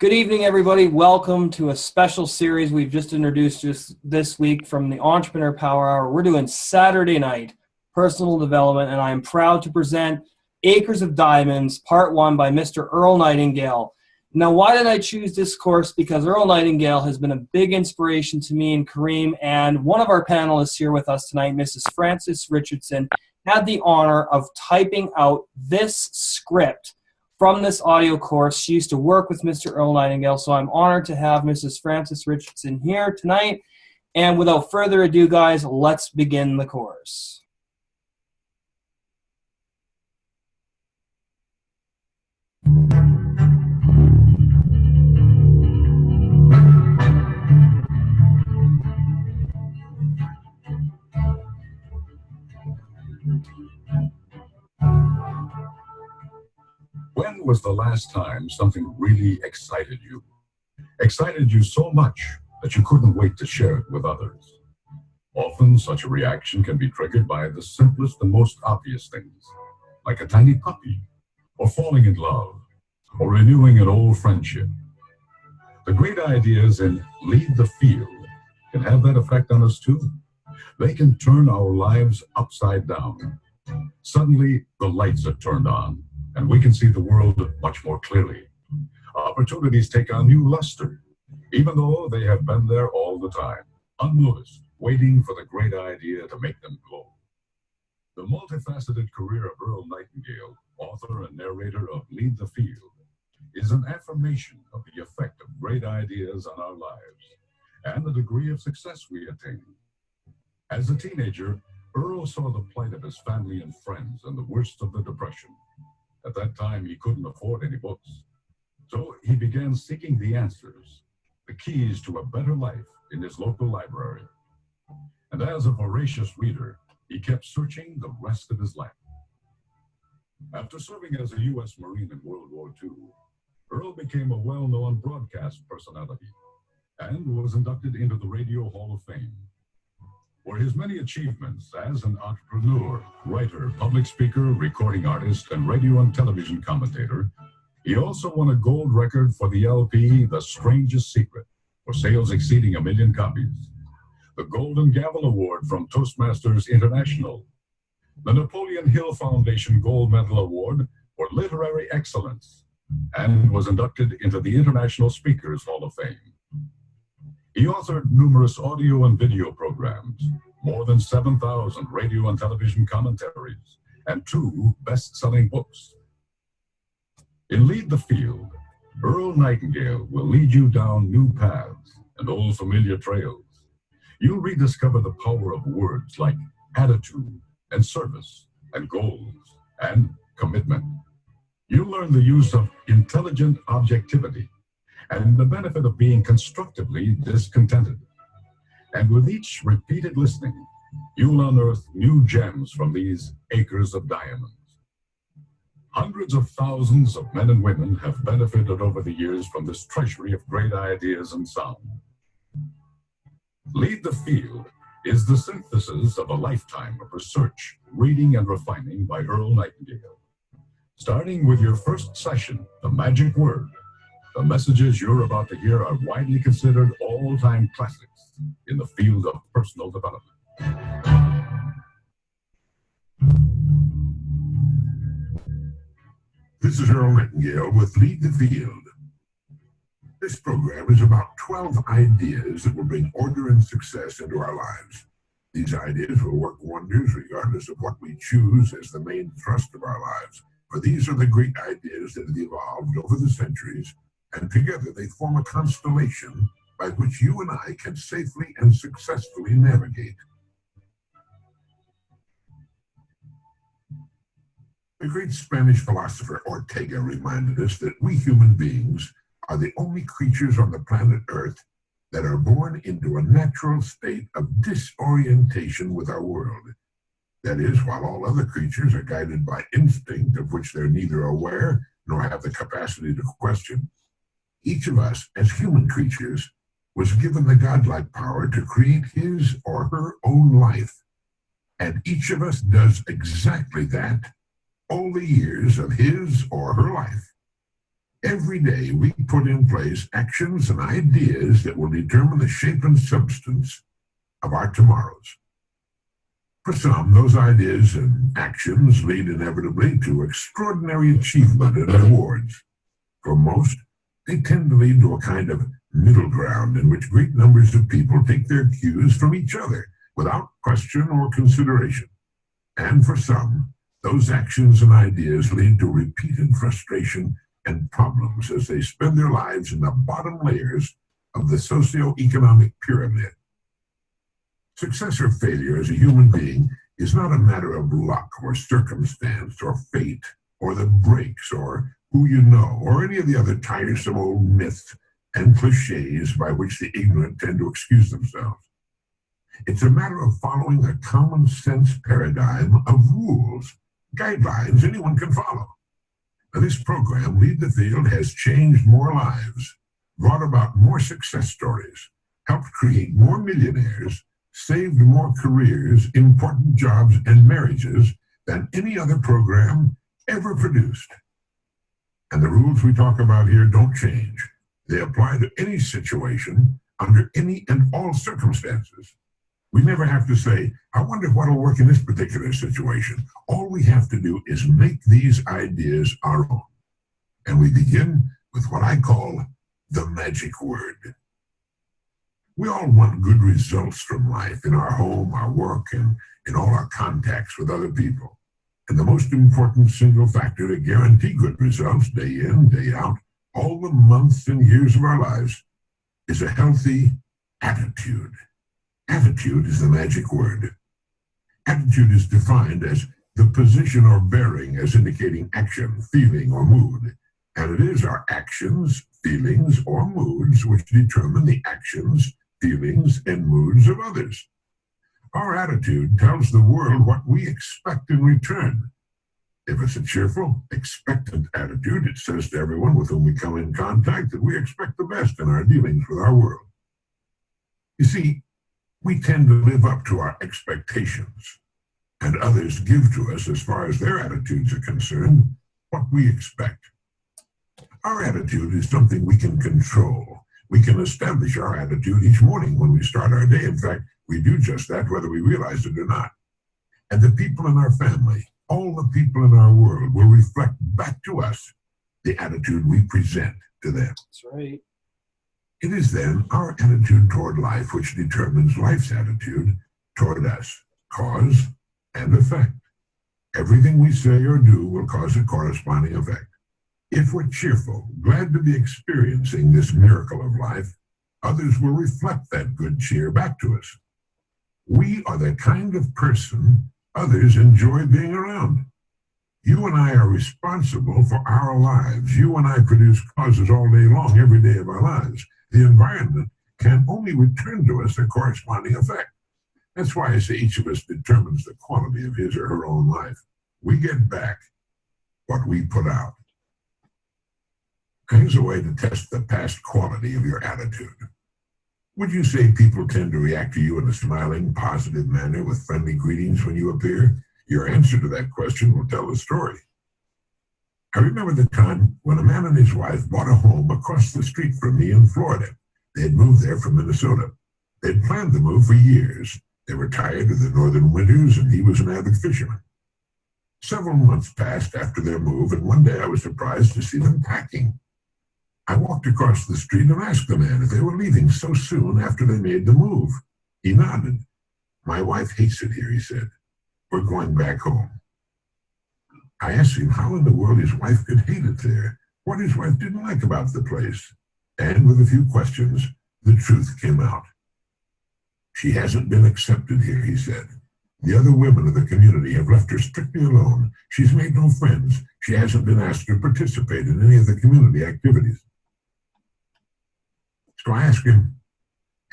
Good evening, everybody. Welcome to a special series we've just introduced just this week from the Entrepreneur Power Hour. We're doing Saturday night personal development, and I am proud to present Acres of Diamonds, Part 1 by Mr. Earl Nightingale. Now, why did I choose this course? Because Earl Nightingale has been a big inspiration to me and Kareem, and one of our panelists here with us tonight, Mrs. Frances Richardson, had the honor of typing out this script from this audio course. She used to work with Mr. Earl Nightingale, so I'm honored to have Mrs. Frances Richardson here tonight. And without further ado, guys, let's begin the course. When was the last time something really excited you? Excited you so much that you couldn't wait to share it with others? Often such a reaction can be triggered by the simplest and most obvious things, like a tiny puppy, or falling in love, or renewing an old friendship. The great ideas in Lead the Field can have that effect on us too. They can turn our lives upside down. Suddenly, the lights are turned on, and we can see the world much more clearly. Opportunities take on new luster, even though they have been there all the time, unnoticed, waiting for the great idea to make them glow. The multifaceted career of Earl Nightingale, author and narrator of Lead the Field, is an affirmation of the effect of great ideas on our lives and the degree of success we attain. As a teenager, Earl saw the plight of his family and friends and the worst of the Depression. At that time, he couldn't afford any books. So he began seeking the answers, the keys to a better life, in his local library. And as a voracious reader, he kept searching the rest of his life. After serving as a U.S. Marine in World War II, Earl became a well-known broadcast personality and was inducted into the Radio Hall of Fame. For his many achievements as an entrepreneur, writer, public speaker, recording artist, and radio and television commentator, he also won a gold record for the LP The Strangest Secret, for sales exceeding 1 million copies, the Golden Gavel Award from Toastmasters International, the Napoleon Hill Foundation Gold Medal Award for Literary Excellence, and was inducted into the International Speakers Hall of Fame. He authored numerous audio and video programs, more than 7,000 radio and television commentaries, and 2 best-selling books. In Lead the Field, Earl Nightingale will lead you down new paths and old familiar trails. You'll rediscover the power of words like attitude and service and goals and commitment. You'll learn the use of intelligent objectivity and the benefit of being constructively discontented. And with each repeated listening, you'll unearth new gems from these acres of diamonds. Hundreds of thousands of men and women have benefited over the years from this treasury of great ideas and sound. Lead the Field is the synthesis of a lifetime of research, reading, and refining by Earl Nightingale. Starting with your first session, The Magic Word, the messages you're about to hear are widely considered all-time classics in the field of personal development. This is Earl Nightingale with Lead the Field. This program is about 12 ideas that will bring order and success into our lives. These ideas will work wonders regardless of what we choose as the main thrust of our lives. For these are the great ideas that have evolved over the centuries, and together they form a constellation by which you and I can safely and successfully navigate. The great Spanish philosopher Ortega reminded us that we human beings are the only creatures on the planet Earth that are born into a natural state of disorientation with our world. That is, while all other creatures are guided by instinct of which they're neither aware nor have the capacity to question, each of us, as human creatures, was given the godlike power to create his or her own life. And each of us does exactly that all the years of his or her life. Every day we put in place actions and ideas that will determine the shape and substance of our tomorrows. For some, those ideas and actions lead inevitably to extraordinary achievement and rewards. For most, they tend to lead to a kind of middle ground in which great numbers of people take their cues from each other without question or consideration. And for some, those actions and ideas lead to repeated frustration and problems as they spend their lives in the bottom layers of the socio-economic pyramid. Success or failure as a human being is not a matter of luck or circumstance or fate or the breaks or who you know or any of the other tiresome old myths and cliches by which the ignorant tend to excuse themselves. It's a matter of following a common sense paradigm of rules, guidelines anyone can follow. Now, this program, Lead the Field, has changed more lives, brought about more success stories, helped create more millionaires, saved more careers, important jobs, and marriages than any other program ever produced. And the rules we talk about here don't change. They apply to any situation, under any and all circumstances. We never have to say, I wonder what'll work in this particular situation. All we have to do is make these ideas our own. And we begin with what I call the magic word. We all want good results from life in our home, our work, and in all our contacts with other people. And the most important single factor to guarantee good results day in, day out, all the months and years of our lives is a healthy attitude. Attitude is the magic word. Attitude is defined as the position or bearing as indicating action, feeling, or mood. And it is our actions, feelings, or moods which determine the actions, feelings, and moods of others. Our attitude tells the world what we expect in return. If it's a cheerful, expectant attitude, it says to everyone with whom we come in contact that we expect the best in our dealings with our world. You see, we tend to live up to our expectations, and others give to us, as far as their attitudes are concerned, what we expect. Our attitude is something we can control. We can establish our attitude each morning when we start our day. In fact, we do just that whether we realize it or not. And the people in our family, all the people in our world will reflect back to us the attitude we present to them. That's right. It is then our attitude toward life which determines life's attitude toward us. Cause and effect. Everything we say or do will cause a corresponding effect. If we're cheerful, glad to be experiencing this miracle of life, others will reflect that good cheer back to us. We are the kind of person others enjoy being around. You and I are responsible for our lives. You and I produce causes all day long, every day of our lives. The environment can only return to us a corresponding effect. That's why I say each of us determines the quality of his or her own life. We get back what we put out. Here's a way to test the past quality of your attitude. Would you say people tend to react to you in a smiling, positive manner with friendly greetings when you appear? Your answer to that question will tell the story. I remember the time when a man and his wife bought a home across the street from me in Florida. They had moved there from Minnesota. They had planned the move for years. They were tired of the northern winters, and he was an avid fisherman. Several months passed after their move, and one day I was surprised to see them packing. I walked across the street and asked the man if they were leaving so soon after they made the move. He nodded. My wife hates it here, he said. We're going back home. I asked him how in the world his wife could hate it there, what his wife didn't like about the place. And with a few questions, the truth came out. She hasn't been accepted here, he said. The other women of the community have left her strictly alone. She's made no friends. She hasn't been asked to participate in any of the community activities. So I asked him,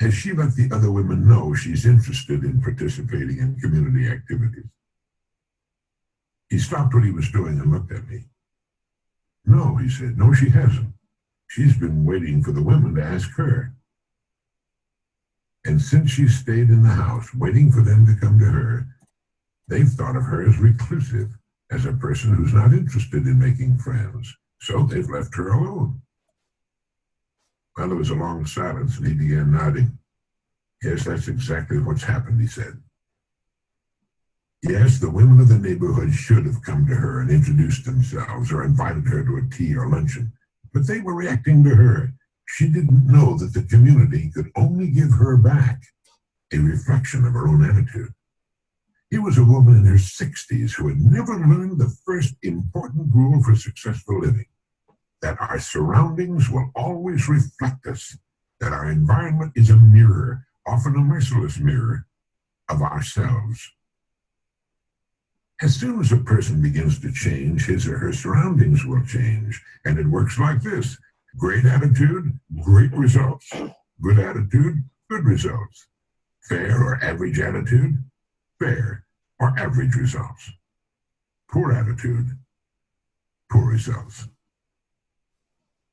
has she let the other women know she's interested in participating in community activities? He stopped what he was doing and looked at me. No, he said, no, she hasn't. She's been waiting for the women to ask her. And since she stayed in the house, waiting for them to come to her, they've thought of her as reclusive, as a person who's not interested in making friends. So they've left her alone. Well, there was a long silence, and he began nodding. Yes, that's exactly what's happened, he said. Yes, the women of the neighborhood should have come to her and introduced themselves or invited her to a tea or luncheon, but they were reacting to her. She didn't know that the community could only give her back a reflection of her own attitude. Here was a woman in her 60s who had never learned the first important rule for successful living, that our surroundings will always reflect us, that our environment is a mirror, often a merciless mirror, of ourselves. As soon as a person begins to change, his or her surroundings will change, and it works like this. Great attitude, great results. Good attitude, good results. Fair or average attitude, fair or average results. Poor attitude, poor results.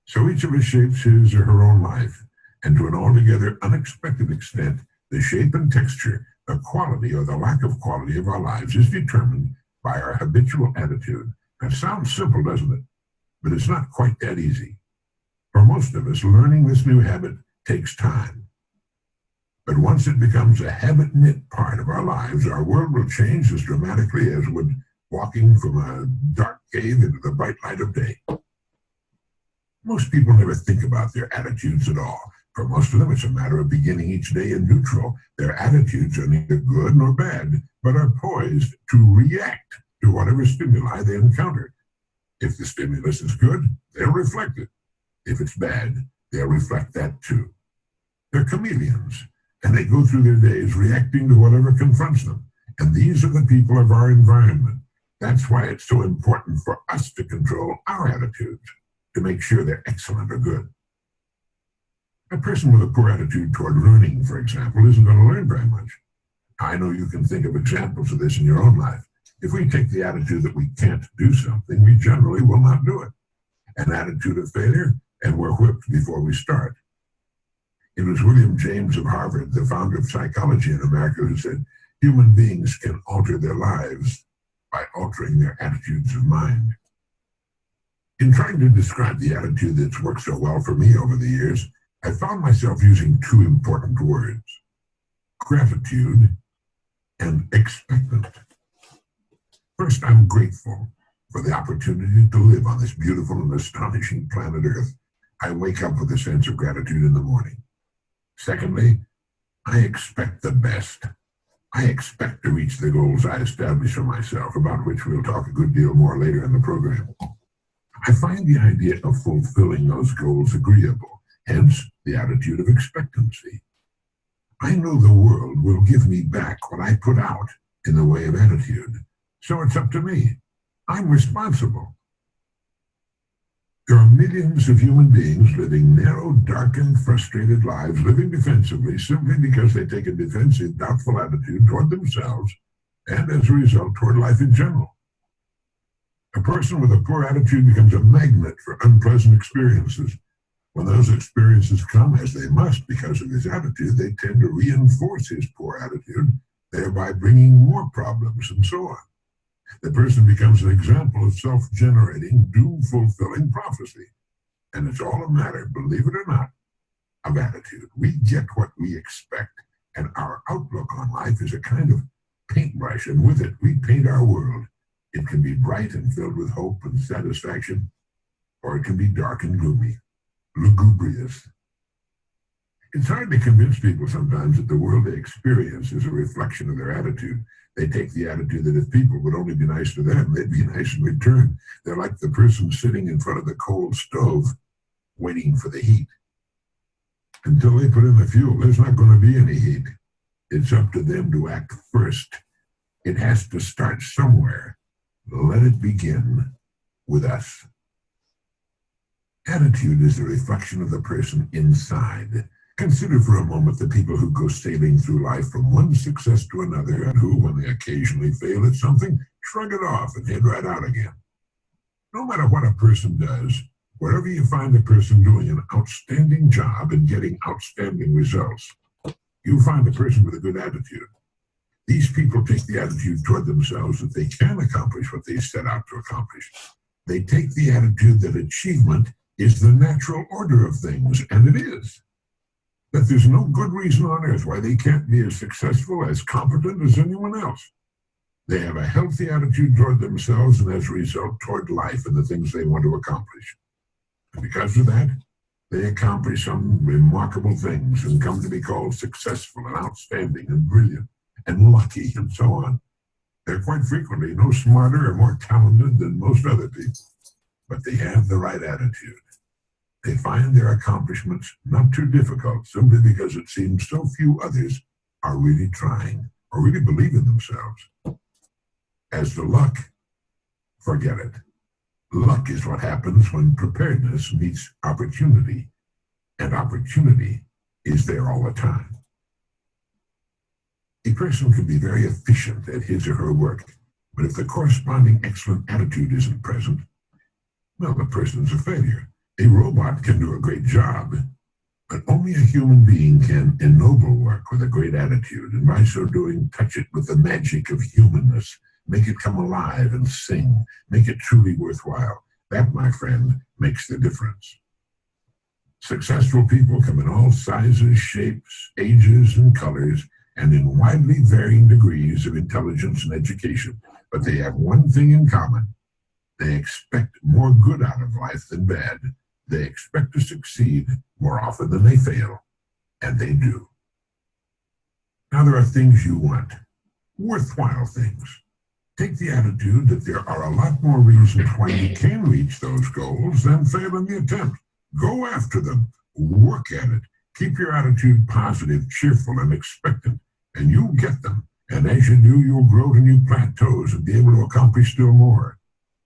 So each of us shapes his or her own life, and to an altogether unexpected extent, the shape and texture, the quality or the lack of quality of our lives is determined by our habitual attitude. That sounds simple, doesn't it? But it's not quite that easy. For most of us, learning this new habit takes time. But once it becomes a habit-knit part of our lives, our world will change as dramatically as would walking from a dark cave into the bright light of day. Most people never think about their attitudes at all. For most of them, it's a matter of beginning each day in neutral. Their attitudes are neither good nor bad, but are poised to react to whatever stimuli they encounter. If the stimulus is good, they'll reflect it. If it's bad, they'll reflect that too. They're chameleons, and they go through their days reacting to whatever confronts them. And these are the people of our environment. That's why it's so important for us to control our attitudes, to make sure they're excellent or good. A person with a poor attitude toward learning, for example, isn't going to learn very much. I know you can think of examples of this in your own life. If we take the attitude that we can't do something, we generally will not do it. An attitude of failure, and we're whipped before we start. It was William James of Harvard, the founder of psychology in America, who said, human beings can alter their lives by altering their attitudes of mind. In trying to describe the attitude that's worked so well for me over the years, I found myself using two important words: gratitude and expectant. First, I'm grateful for the opportunity to live on this beautiful and astonishing planet Earth. I wake up with a sense of gratitude in the morning. Secondly, I expect the best. I expect to reach the goals I establish for myself, about which we'll talk a good deal more later in the program. I find the idea of fulfilling those goals agreeable, hence the attitude of expectancy. I know the world will give me back what I put out in the way of attitude, so it's up to me. I'm responsible. There are millions of human beings living narrow, darkened, frustrated lives, living defensively simply because they take a defensive, doubtful attitude toward themselves and, as a result, toward life in general. A person with a poor attitude becomes a magnet for unpleasant experiences. When those experiences come, as they must because of his attitude, they tend to reinforce his poor attitude, thereby bringing more problems and so on. The person becomes an example of self-generating, doom-fulfilling prophecy. And it's all a matter, believe it or not, of attitude. We get what we expect, and our outlook on life is a kind of paintbrush, and with it, we paint our world. It can be bright and filled with hope and satisfaction, or it can be dark and gloomy, lugubrious. It's hard to convince people sometimes that the world they experience is a reflection of their attitude. They take the attitude that if people would only be nice to them, they'd be nice in return. They're like the person sitting in front of the cold stove, waiting for the heat. Until they put in the fuel, there's not going to be any heat. It's up to them to act first. It has to start somewhere. Let it begin with us. Attitude is the reflection of the person inside. Consider for a moment the people who go sailing through life from one success to another and who, when they occasionally fail at something, shrug it off and head right out again. No matter what a person does, wherever you find a person doing an outstanding job and getting outstanding results, you find a person with a good attitude. These people take the attitude toward themselves that they can accomplish what they set out to accomplish. They take the attitude that achievement is the natural order of things, and it is. That there's no good reason on earth why they can't be as successful, as competent as anyone else. They have a healthy attitude toward themselves and, as a result, toward life and the things they want to accomplish. And because of that, they accomplish some remarkable things and come to be called successful and outstanding and brilliant and lucky and so on. They're quite frequently no smarter or more talented than most other people, but they have the right attitude. They find their accomplishments not too difficult simply because it seems so few others are really trying or really believe in themselves. As to luck, forget it. Luck is what happens when preparedness meets opportunity, and opportunity is there all the time. A person can be very efficient at his or her work, but if the corresponding excellent attitude isn't present, well, the person's a failure. A robot can do a great job, but only a human being can ennoble work with a great attitude, and by so doing, touch it with the magic of humanness, make it come alive and sing, make it truly worthwhile. That, my friend, makes the difference. Successful people come in all sizes, shapes, ages, and colors, and in widely varying degrees of intelligence and education, but they have one thing in common. They expect more good out of life than bad. They expect to succeed more often than they fail, and they do. Now there are things you want, worthwhile things. Take the attitude that there are a lot more reasons why you can reach those goals than fail in the attempt. Go after them, work at it, keep your attitude positive, cheerful, and expectant, and you'll get them. And as you do, you'll grow to new plateaus and be able to accomplish still more.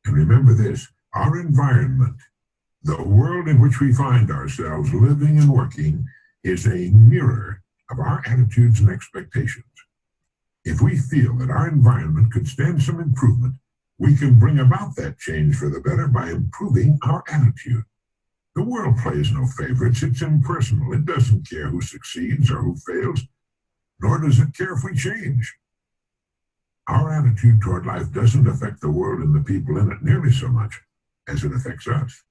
And remember this, our environment, the world in which we find ourselves living and working, is a mirror of our attitudes and expectations. If we feel that our environment could stand some improvement, we can bring about that change for the better by improving our attitude. The world plays no favorites. It's impersonal. It doesn't care who succeeds or who fails, nor does it care if we change. Our attitude toward life doesn't affect the world and the people in it nearly so much as it affects us.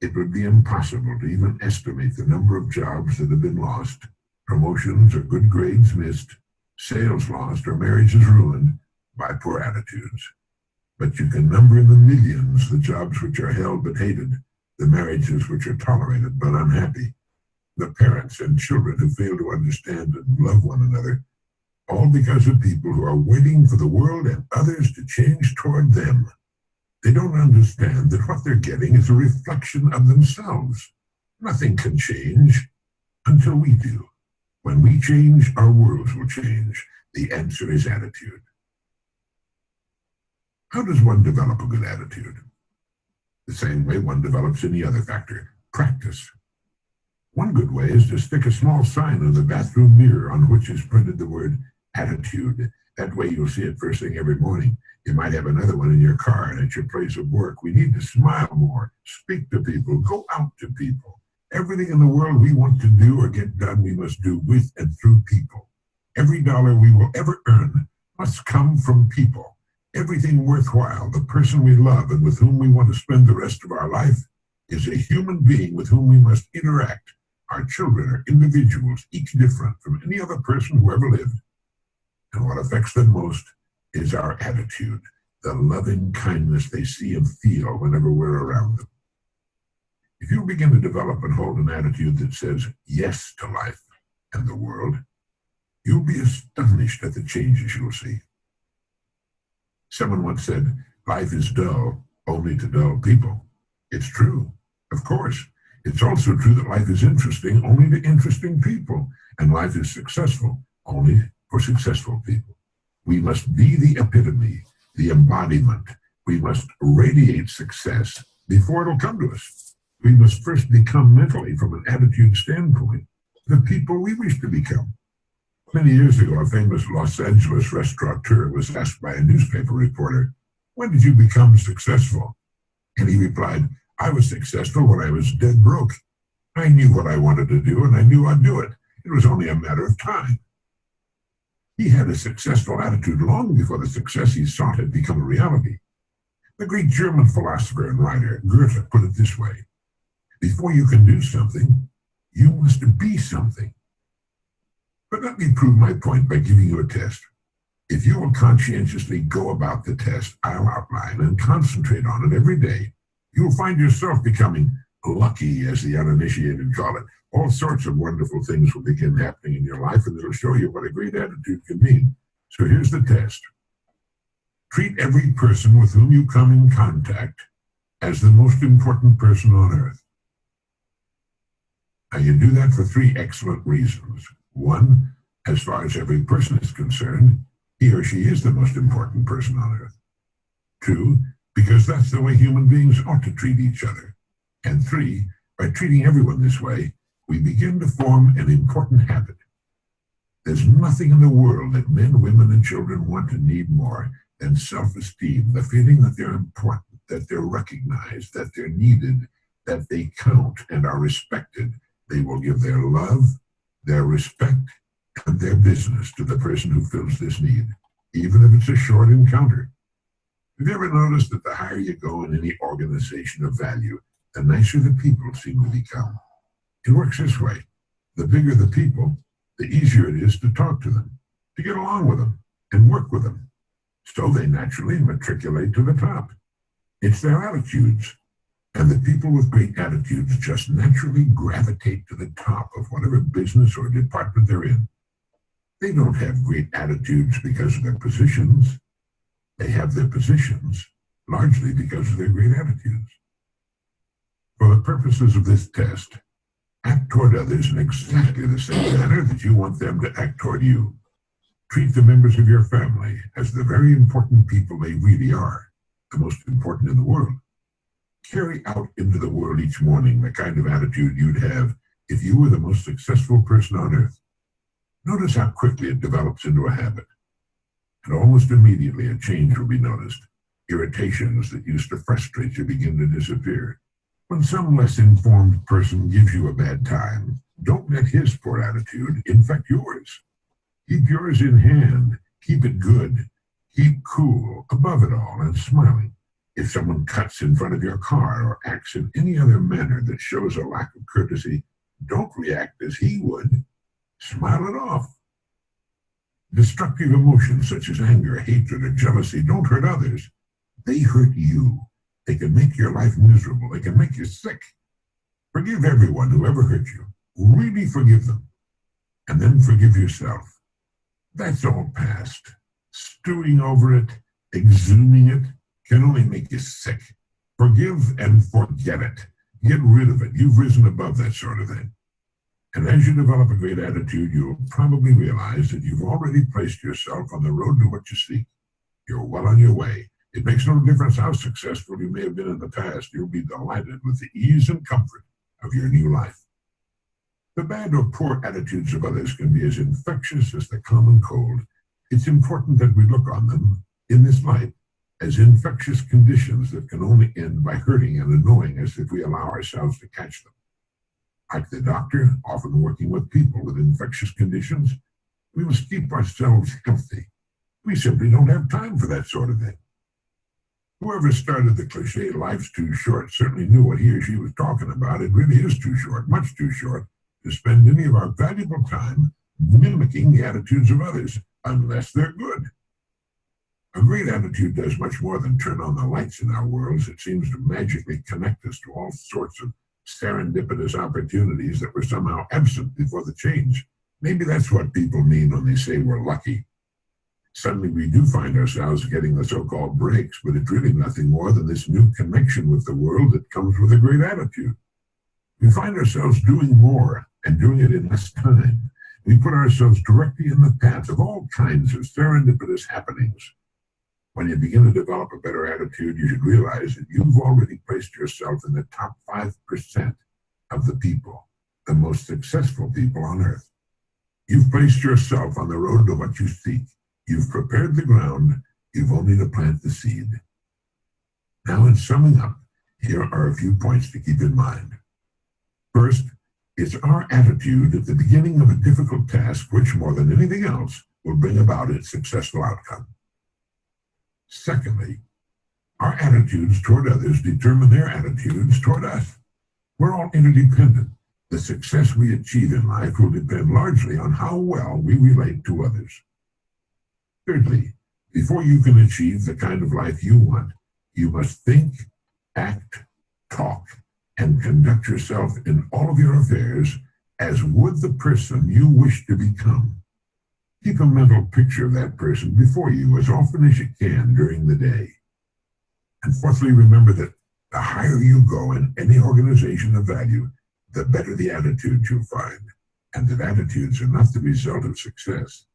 It would be impossible to even estimate the number of jobs that have been lost, promotions or good grades missed, sales lost, or marriages ruined by poor attitudes. But you can number in the millions the jobs which are held but hated, the marriages which are tolerated but unhappy, the parents and children who fail to understand and love one another, all because of people who are waiting for the world and others to change toward them. They don't understand that what they're getting is a reflection of themselves. Nothing can change until we do. When we change, our worlds will change. The answer is attitude. How does one develop a good attitude? The same way one develops any other factor, practice. One good way is to stick a small sign on the bathroom mirror on which is printed the word attitude. That way you'll see it first thing every morning. You might have another one in your car and at your place of work. We need to smile more, speak to people, go out to people. Everything in the world we want to do or get done, we must do with and through people. Every dollar we will ever earn must come from people. Everything worthwhile, the person we love and with whom we want to spend the rest of our life, is a human being with whom we must interact. Our children are individuals, each different from any other person who ever lived. And what affects them most is our attitude, the loving kindness they see and feel whenever we're around them. If you begin to develop and hold an attitude that says yes to life and the world, you'll be astonished at the changes you'll see. Someone once said, life is dull only to dull people. It's true, of course. It's also true that life is interesting only to interesting people, and life is successful only for successful people. We must be the epitome, the embodiment. We must radiate success before it'll come to us. We must first become mentally, from an attitude standpoint, the people we wish to become. Many years ago, a famous Los Angeles restaurateur was asked by a newspaper reporter, "When did you become successful?" And he replied, "I was successful when I was dead broke. I knew what I wanted to do, and I knew I'd do it. It was only a matter of time." He had a successful attitude long before the success he sought had become a reality. The great German philosopher and writer Goethe put it this way: before you can do something, you must be something. But let me prove my point by giving you a test. If you will conscientiously go about the test I'll outline and concentrate on it every day, you will find yourself becoming lucky, as the uninitiated call it. All sorts of wonderful things will begin happening in your life, and it'll show you what a great attitude can mean. So here's the test. Treat every person with whom you come in contact as the most important person on earth. Now, you do that for three excellent reasons. One, as far as every person is concerned, he or she is the most important person on earth. Two, because that's the way human beings ought to treat each other. And three, by treating everyone this way, we begin to form an important habit. There's nothing in the world that men, women, and children want and need more than self-esteem, the feeling that they're important, that they're recognized, that they're needed, that they count and are respected. They will give their love, their respect, and their business to the person who fills this need, even if it's a short encounter. Have you ever noticed that the higher you go in any organization of value, the nicer the people seem to become? It works this way. The bigger the people, the easier it is to talk to them, to get along with them, and work with them. So they naturally matriculate to the top. It's their attitudes. And the people with great attitudes just naturally gravitate to the top of whatever business or department they're in. They don't have great attitudes because of their positions. They have their positions largely because of their great attitudes. For the purposes of this test, act toward others in exactly the same manner that you want them to act toward you. Treat the members of your family as the very important people they really are, the most important in the world. Carry out into the world each morning the kind of attitude you'd have if you were the most successful person on earth. Notice how quickly it develops into a habit. And almost immediately a change will be noticed. Irritations that used to frustrate you begin to disappear. When some less informed person gives you a bad time, don't let his poor attitude infect yours. Keep yours in hand. Keep it good. Keep cool, above it all, and smiling. If someone cuts in front of your car or acts in any other manner that shows a lack of courtesy, don't react as he would. Smile it off. Destructive emotions such as anger, hatred, or jealousy don't hurt others. They hurt you. They can make your life miserable. They can make you sick. Forgive everyone who ever hurt you. Really forgive them. And then forgive yourself. That's all past. Stewing over it, exhuming it, can only make you sick. Forgive and forget it. Get rid of it. You've risen above that sort of thing. And as you develop a great attitude, you'll probably realize that you've already placed yourself on the road to what you seek. You're well on your way. It makes no difference how successful you may have been in the past. You'll be delighted with the ease and comfort of your new life. The bad or poor attitudes of others can be as infectious as the common cold. It's important that we look on them in this light as infectious conditions that can only end by hurting and annoying us if we allow ourselves to catch them. Like the doctor, often working with people with infectious conditions, we must keep ourselves healthy. We simply don't have time for that sort of thing. Whoever started the cliche, "life's too short," certainly knew what he or she was talking about. It really is too short, much too short, to spend any of our valuable time mimicking the attitudes of others, unless they're good. A great attitude does much more than turn on the lights in our worlds. It seems to magically connect us to all sorts of serendipitous opportunities that were somehow absent before the change. Maybe that's what people mean when they say we're lucky. Suddenly we do find ourselves getting the so-called breaks, but it's really nothing more than this new connection with the world that comes with a great attitude. We find ourselves doing more and doing it in less time. We put ourselves directly in the path of all kinds of serendipitous happenings. When you begin to develop a better attitude, you should realize that you've already placed yourself in the top 5% of the people, the most successful people on earth. You've placed yourself on the road to what you seek. You've prepared the ground. You've only to plant the seed. Now, in summing up, here are a few points to keep in mind. First, it's our attitude at the beginning of a difficult task which, more than anything else, will bring about its successful outcome. Secondly, Our attitudes toward others determine their attitudes toward us. We're all interdependent. The success we achieve in life will depend largely on how well we relate to others. Thirdly, before you can achieve the kind of life you want, you must think, act, talk, and conduct yourself in all of your affairs as would the person you wish to become. Keep a mental picture of that person before you as often as you can during the day. And fourthly, remember that the higher you go in any organization of value, the better the attitude you'll find, and that attitudes are not the result of success.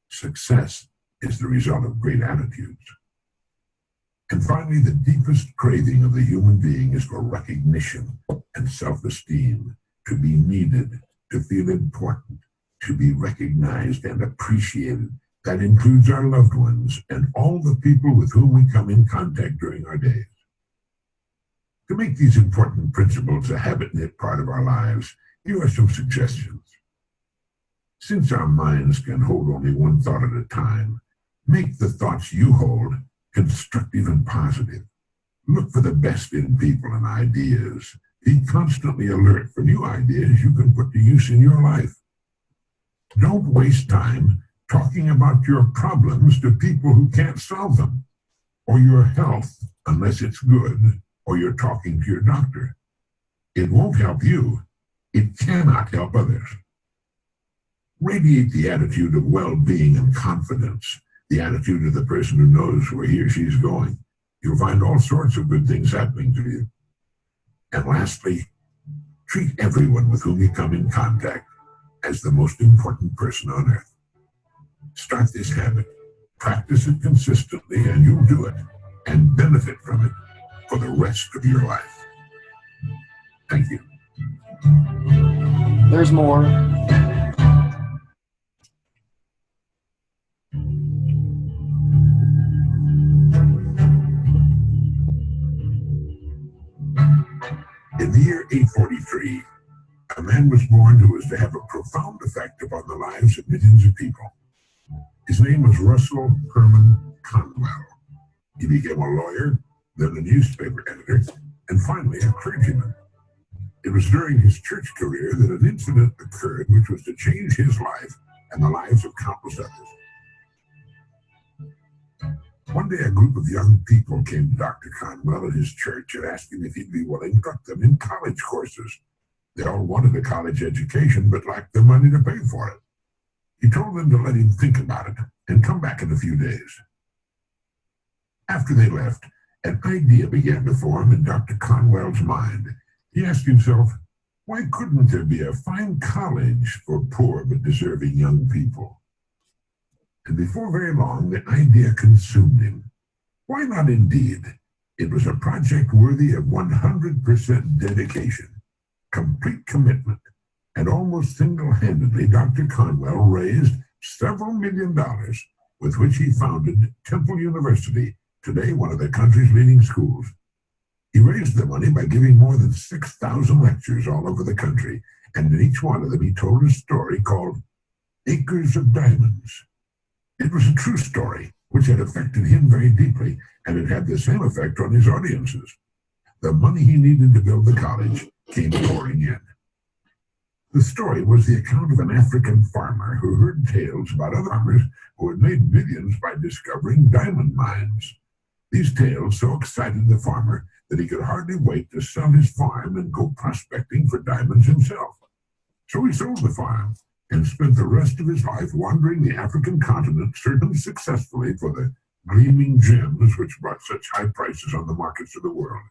Success is the result of great attitudes. And finally, the deepest craving of the human being is for recognition and self-esteem, to be needed, to feel important, to be recognized and appreciated. That includes our loved ones and all the people with whom we come in contact during our days. To make these important principles a habit-knit part of our lives, here are some suggestions. Since our minds can hold only one thought at a time, make the thoughts you hold constructive and positive. Look for the best in people and ideas. Be constantly alert for new ideas you can put to use in your life. Don't waste time talking about your problems to people who can't solve them, or your health unless it's good, or you're talking to your doctor. It won't help you. It cannot help others. Radiate the attitude of well-being and confidence, the attitude of the person who knows where he or she is going. You'll find all sorts of good things happening to you. And lastly, treat everyone with whom you come in contact as the most important person on earth. Start this habit, practice it consistently, and you'll do it and benefit from it for the rest of your life. Thank you. There's more. In the year 843, a man was born who was to have a profound effect upon the lives of millions of people. His name was Russell Herman Conwell. He became a lawyer, then a newspaper editor, and finally a clergyman. It was during his church career that an incident occurred which was to change his life and the lives of countless others. One day a group of young people came to Dr. Conwell at his church and asked him if he'd be willing to instruct them in college courses. They all wanted a college education but lacked the money to pay for it. He told them to let him think about it and come back in a few days. After they left, an idea began to form in Dr. Conwell's mind. He asked himself, why couldn't there be a fine college for poor but deserving young people? And before very long, the idea consumed him. Why not indeed? It was a project worthy of 100% dedication, complete commitment, and almost single-handedly, Dr. Conwell raised several $1 million with which he founded Temple University, today one of the country's leading schools. He raised the money by giving more than 6,000 lectures all over the country, and in each one of them he told a story called Acres of Diamonds. It was a true story, which had affected him very deeply, and it had the same effect on his audiences. The money he needed to build the college came pouring in. The story was the account of an African farmer who heard tales about other farmers who had made millions by discovering diamond mines. These tales so excited the farmer that he could hardly wait to sell his farm and go prospecting for diamonds himself. So he sold the farm and spent the rest of his life wandering the African continent, searching successfully for the gleaming gems which brought such high prices on the markets of the world.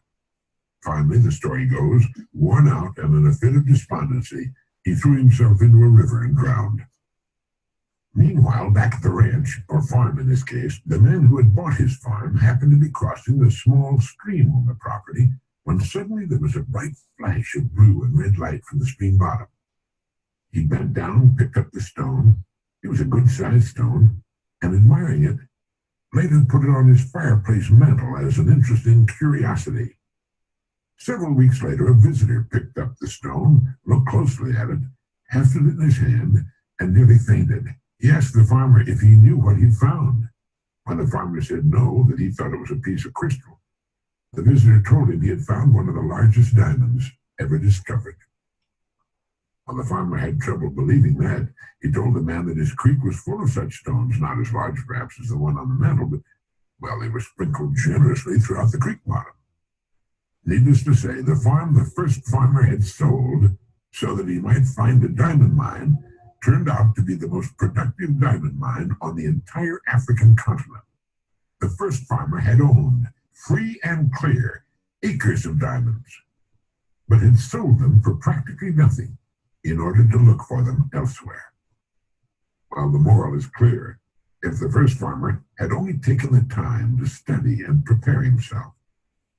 Finally, the story goes, worn out and in a fit of despondency, he threw himself into a river and drowned. Meanwhile, back at the ranch, or farm in this case, the man who had bought his farm happened to be crossing a small stream on the property when suddenly there was a bright flash of blue and red light from the stream bottom. He bent down, picked up the stone. It was a good-sized stone, and admiring it, later put it on his fireplace mantel as an interesting curiosity. Several weeks later, a visitor picked up the stone, looked closely at it, hefted it in his hand, and nearly fainted. He asked the farmer if he knew what he'd found. When the farmer said no, that he thought it was a piece of crystal, The visitor told him he had found one of the largest diamonds ever discovered. Well, the farmer had trouble believing that. He told the man that his creek was full of such stones, not as large perhaps as the one on the mantle, but, well, they were sprinkled generously throughout the creek bottom. Needless to say, the farm the first farmer had sold so that he might find a diamond mine turned out to be the most productive diamond mine on the entire African continent. The first farmer had owned, free and clear, acres of diamonds, but had sold them for practically nothing in order to look for them elsewhere. Well, the moral is clear. If the first farmer had only taken the time to study and prepare himself,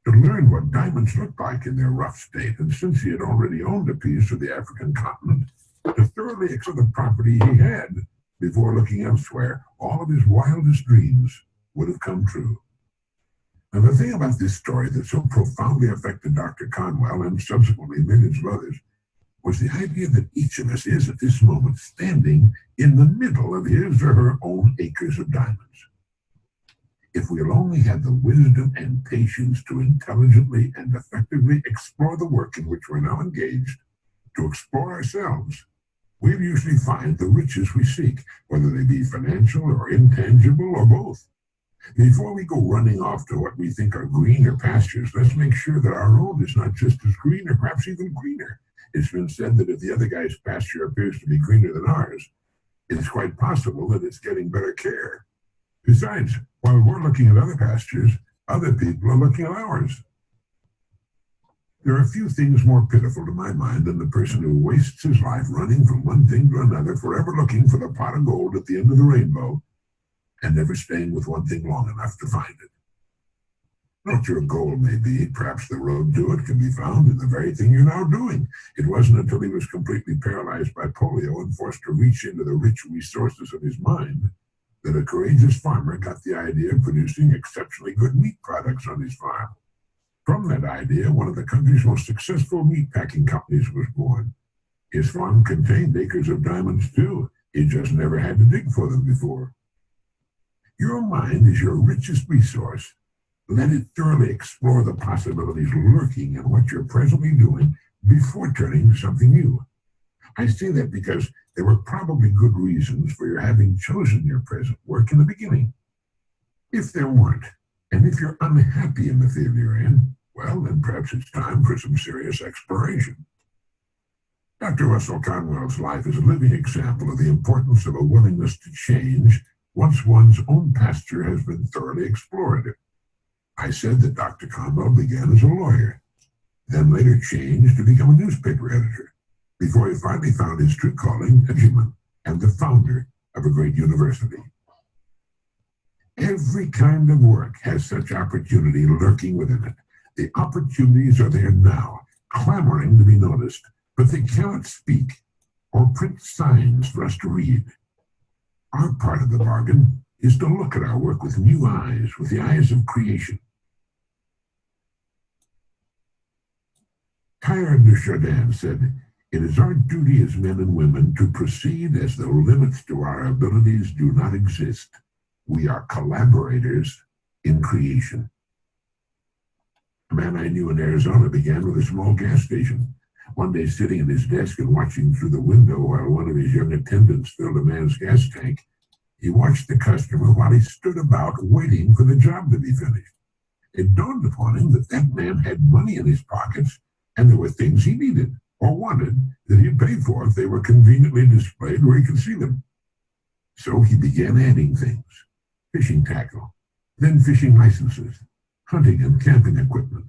to learn what diamonds looked like in their rough state, and since he had already owned a piece of the African continent, to thoroughly explore the property he had before looking elsewhere, all of his wildest dreams would have come true. And the thing about this story that so profoundly affected Dr. Conwell and subsequently millions of others was the idea that each of us is at this moment standing in the middle of his or her own acres of diamonds. If we'll only have the wisdom and patience to intelligently and effectively explore the work in which we're now engaged, to explore ourselves, we'll usually find the riches we seek, whether they be financial or intangible or both. Before we go running off to what we think are greener pastures, let's make sure that our own is not just as green or perhaps even greener. It's been said that if the other guy's pasture appears to be greener than ours, it's quite possible that it's getting better care. Besides, while we're looking at other pastures, other people are looking at ours. There are few things more pitiful to my mind than the person who wastes his life running from one thing to another, forever looking for the pot of gold at the end of the rainbow, and never staying with one thing long enough to find it. What your goal may be, perhaps the road to it can be found in the very thing you're now doing. It wasn't until he was completely paralyzed by polio and forced to reach into the rich resources of his mind that a courageous farmer got the idea of producing exceptionally good meat products on his farm. From that idea, one of the country's most successful meat packing companies was born. His farm contained acres of diamonds too. He just never had to dig for them before. Your mind is your richest resource. Let it thoroughly explore the possibilities lurking in what you're presently doing before turning to something new. I say that because there were probably good reasons for your having chosen your present work in the beginning. If there weren't, and if you're unhappy in the field you're in, well, then perhaps it's time for some serious exploration. Dr. Russell Conwell's life is a living example of the importance of a willingness to change once one's own pasture has been thoroughly explored. I said that Dr. Conwell began as a lawyer, then later changed to become a newspaper editor, before he finally found his true calling, a human, and the founder of a great university. Every kind of work has such opportunity lurking within it. The opportunities are there now, clamoring to be noticed, but they cannot speak or print signs for us to read. Our part of the bargain is to look at our work with new eyes, with the eyes of creation. Teilhard de Chardin said, "It is our duty as men and women to proceed as though limits to our abilities do not exist. We are collaborators in creation." A man I knew in Arizona began with a small gas station. One day, sitting at his desk and watching through the window while one of his young attendants filled a man's gas tank, he watched the customer while he stood about waiting for the job to be finished. It dawned upon him that that man had money in his pockets, and there were things he needed or wanted that he'd pay for if they were conveniently displayed where he could see them. So he began adding things: fishing tackle, then fishing licenses, hunting and camping equipment,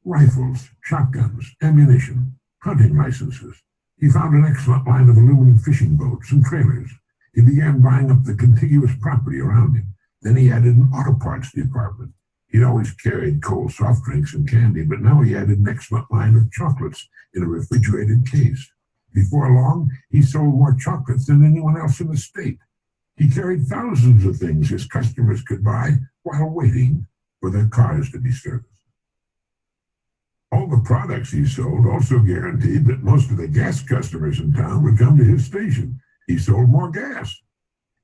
rifles, shotguns, ammunition, hunting licenses. He found an excellent line of aluminum fishing boats and trailers. He began buying up the contiguous property around him. Then he added an auto parts department. He'd always carried cold soft drinks and candy, but now he added an excellent line of chocolates in a refrigerated case. Before long, he sold more chocolates than anyone else in the state. He carried thousands of things his customers could buy while waiting for their cars to be serviced. All the products he sold also guaranteed that most of the gas customers in town would come to his station. He sold more gas.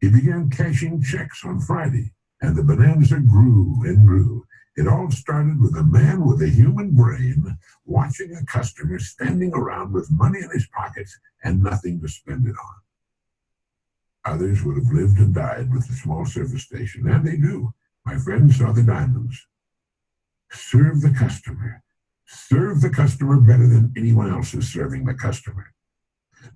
He began cashing checks on Friday, and the bonanza grew and grew. It all started with a man with a human brain watching a customer standing around with money in his pockets and nothing to spend it on. Others would have lived and died with the small service station, and they do. My friends saw the diamonds. Serve the customer. Serve the customer better than anyone else is serving the customer.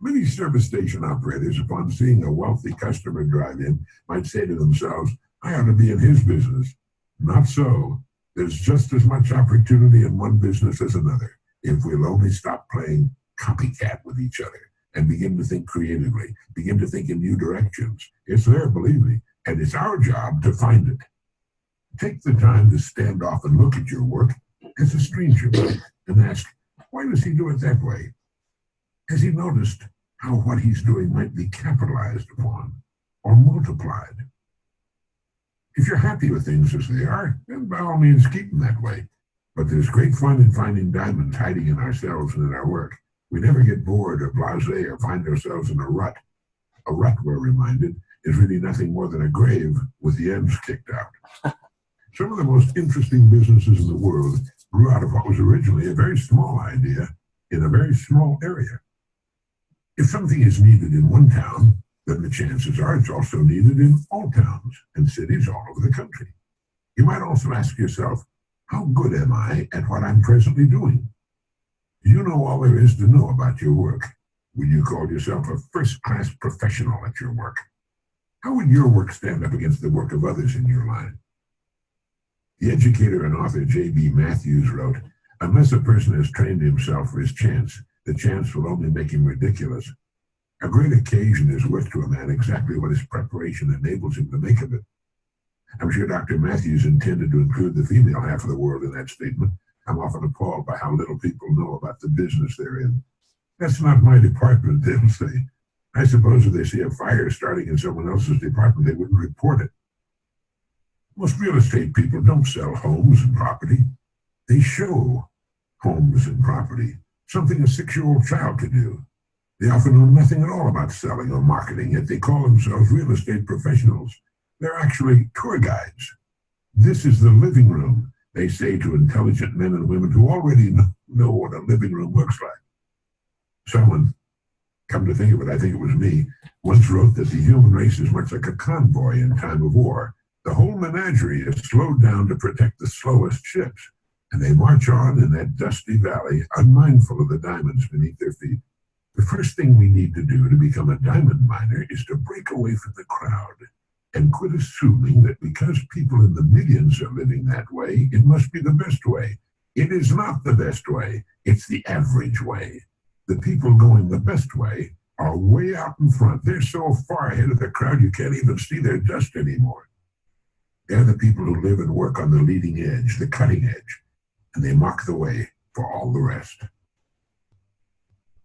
Many service station operators, upon seeing a wealthy customer drive in, might say to themselves, I ought to be in his business. Not so. There's just as much opportunity in one business as another if we'll only stop playing copycat with each other and begin to think creatively, begin to think in new directions. It's there, believe me, and it's our job to find it. Take the time to stand off and look at your work as a stranger might and ask, why does he do it that way? Has he noticed how what he's doing might be capitalized upon or multiplied? If you're happy with things as they are, then by all means keep them that way. But there's great fun in finding diamonds hiding in ourselves and in our work. We never get bored or blasé or find ourselves in a rut. A rut, we're reminded, is really nothing more than a grave with the ends kicked out. Some of the most interesting businesses in the world grew out of what was originally a very small idea in a very small area. If something is needed in one town, then the chances are it's also needed in all towns and cities all over the country. You might also ask yourself, how good am I at what I'm presently doing? Do you know all there is to know about your work? Would you call yourself a first-class professional at your work? How would your work stand up against the work of others in your line? The educator and author J.B. Matthews wrote, unless a person has trained himself for his chance, the chance will only make him ridiculous. A great occasion is worth to a man exactly what his preparation enables him to make of it. I'm sure Dr. Matthews intended to include the female half of the world in that statement. I'm often appalled by how little people know about the business they're in. That's not my department, they'll say. I suppose if they see a fire starting in someone else's department, they wouldn't report it. Most real estate people don't sell homes and property. They show homes and property, something a 6-year-old child could do. They often know nothing at all about selling or marketing, yet they call themselves real estate professionals. They're actually tour guides. This is the living room, they say to intelligent men and women who already know what a living room looks like. Someone, come to think of it, I think it was me, once wrote that the human race is much like a convoy in time of war. The whole menagerie is slowed down to protect the slowest ships, and they march on in that dusty valley, unmindful of the diamonds beneath their feet. The first thing we need to do to become a diamond miner is to break away from the crowd and quit assuming that because people in the millions are living that way, it must be the best way. It is not the best way. It's the average way. The people going the best way are way out in front. They're so far ahead of the crowd you can't even see their dust anymore. They're the people who live and work on the leading edge, the cutting edge, and they mark the way for all the rest.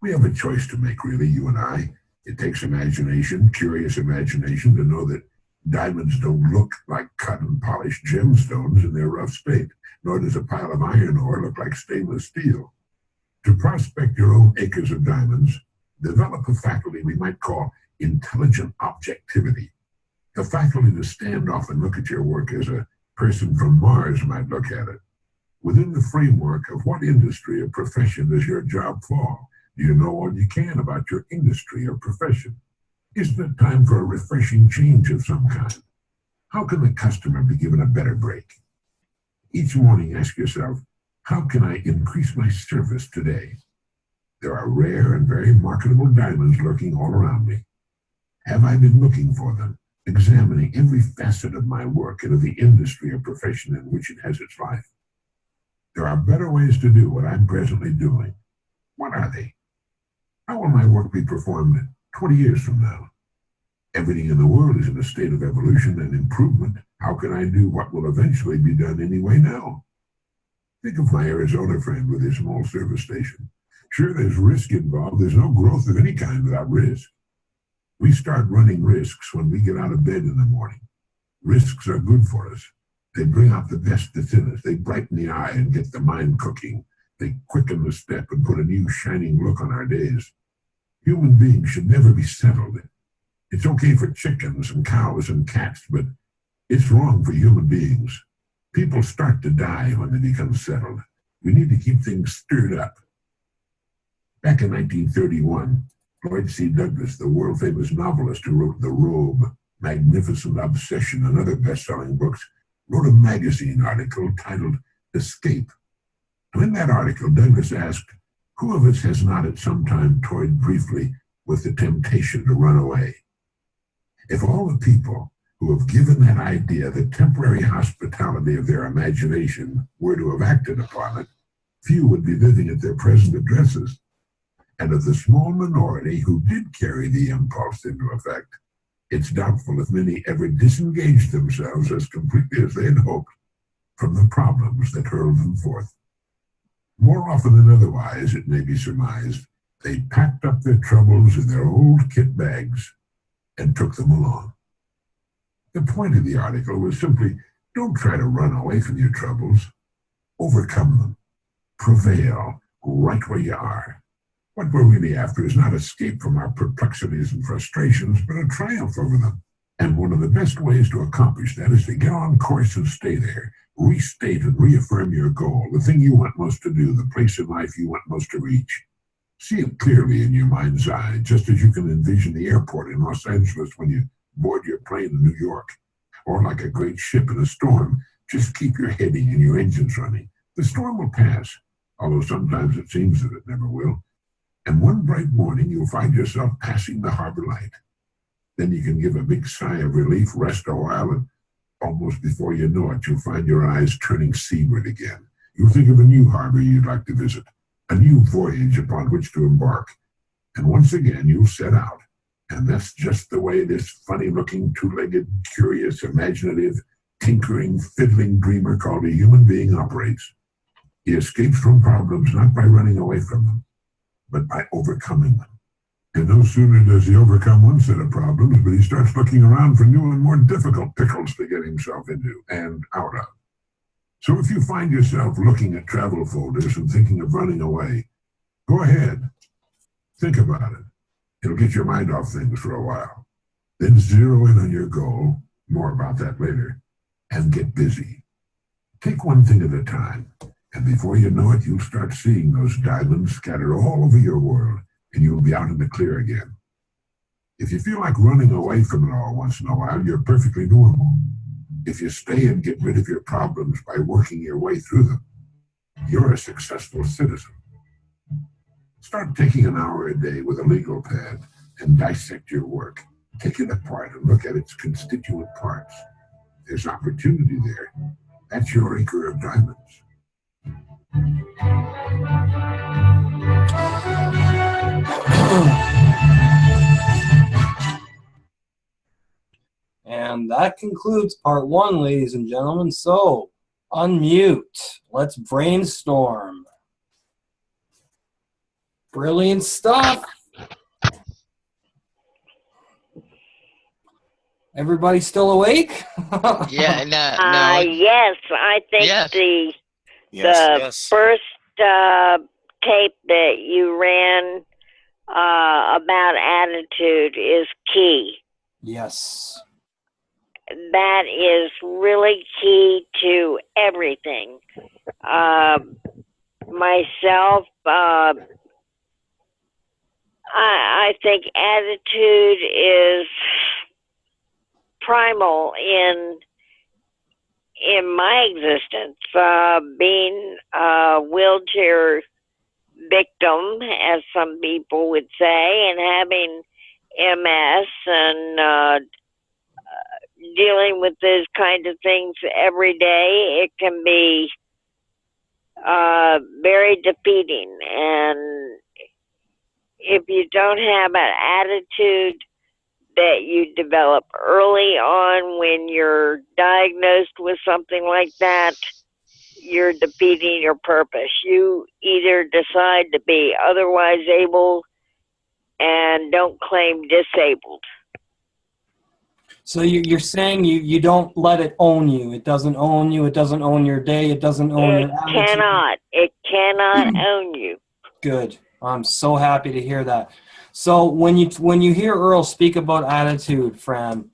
We have a choice to make, really, you and I. It takes imagination, curious imagination, to know that diamonds don't look like cut and polished gemstones in their rough state, nor does a pile of iron ore look like stainless steel. To prospect your own acres of diamonds, develop a faculty we might call intelligent objectivity. The faculty to stand off and look at your work as a person from Mars might look at it. Within the framework of what industry or profession does your job fall? Do you know all you can about your industry or profession? Isn't it time for a refreshing change of some kind? How can the customer be given a better break? Each morning, ask yourself, how can I increase my service today? There are rare and very marketable diamonds lurking all around me. Have I been looking for them, examining every facet of my work and of the industry or profession in which it has its life? There are better ways to do what I'm presently doing. What are they? How will my work be performed 20 years from now? Everything in the world is in a state of evolution and improvement. How can I do what will eventually be done anyway now? Think of my Arizona friend with his small service station. Sure, there's risk involved. There's no growth of any kind without risk. We start running risks when we get out of bed in the morning. Risks are good for us. They bring out the best that's in us. They brighten the eye and get the mind cooking. They quicken the step and put a new shining look on our days. Human beings should never be settled. It's okay for chickens and cows and cats, but it's wrong for human beings. People start to die when they become settled. We need to keep things stirred up. Back in 1931, Lloyd C. Douglas, the world-famous novelist who wrote The Robe, Magnificent Obsession, and other best-selling books, wrote a magazine article titled Escape. And in that article, Douglas asked, who of us has not at some time toyed briefly with the temptation to run away? If all the people who have given that idea the temporary hospitality of their imagination were to have acted upon it, few would be living at their present addresses. And of the small minority who did carry the impulse into effect, it's doubtful if many ever disengaged themselves as completely as they had hoped from the problems that hurled them forth. More often than otherwise, it may be surmised, they packed up their troubles in their old kit bags and took them along. The point of the article was simply, don't try to run away from your troubles. Overcome them. Prevail right where you are. What we're really after is not escape from our perplexities and frustrations, but a triumph over them. And one of the best ways to accomplish that is to get on course and stay there. Restate and reaffirm your goal, the thing you want most to do, the place in life you want most to reach. See it clearly in your mind's eye, just as you can envision the airport in Los Angeles when you board your plane in New York. Or like a great ship in a storm, just keep your heading and your engines running. The storm will pass, although sometimes it seems that it never will. And one bright morning, you'll find yourself passing the harbor light. Then you can give a big sigh of relief, rest a while, and almost before you know it, you'll find your eyes turning seaward again. You'll think of a new harbor you'd like to visit, a new voyage upon which to embark. And once again, you'll set out. And that's just the way this funny-looking, two-legged, curious, imaginative, tinkering, fiddling dreamer called a human being operates. He escapes from problems not by running away from them, but by overcoming them. And no sooner does he overcome one set of problems, but he starts looking around for new and more difficult pickles to get himself into and out of. So if you find yourself looking at travel folders and thinking of running away, go ahead. Think about it. It'll get your mind off things for a while. Then zero in on your goal, more about that later, and get busy. Take one thing at a time, and before you know it, you'll start seeing those diamonds scattered all over your world, and you'll be out in the clear again. If you feel like running away from it all once in a while, you're perfectly normal. If you stay and get rid of your problems by working your way through them, you're a successful citizen. Start taking an hour a day with a legal pad and dissect your work. Take it apart and look at its constituent parts. There's opportunity there. That's your acre of diamonds. And that concludes part one, ladies and gentlemen. So, unmute. Let's brainstorm. Brilliant stuff. Everybody still awake? Yeah, no. Yes, I think Yes. the first tape that you ran about attitude is key. Yes. That is really key to everything. Myself, I think attitude is primal in my existence. Being a wheelchair victim, as some people would say, and having MS and dealing with those kind of things every day, it can be very defeating. And if you don't have an attitude that you develop early on when you're diagnosed with something like that, you're defeating your purpose. You either decide to be otherwise able and don't claim disabled. So you're saying you don't let it own you. It doesn't own you. It doesn't own your day. It doesn't own your attitude. It cannot own you. Good. I'm so happy to hear that. So when you hear Earl speak about attitude, Fran,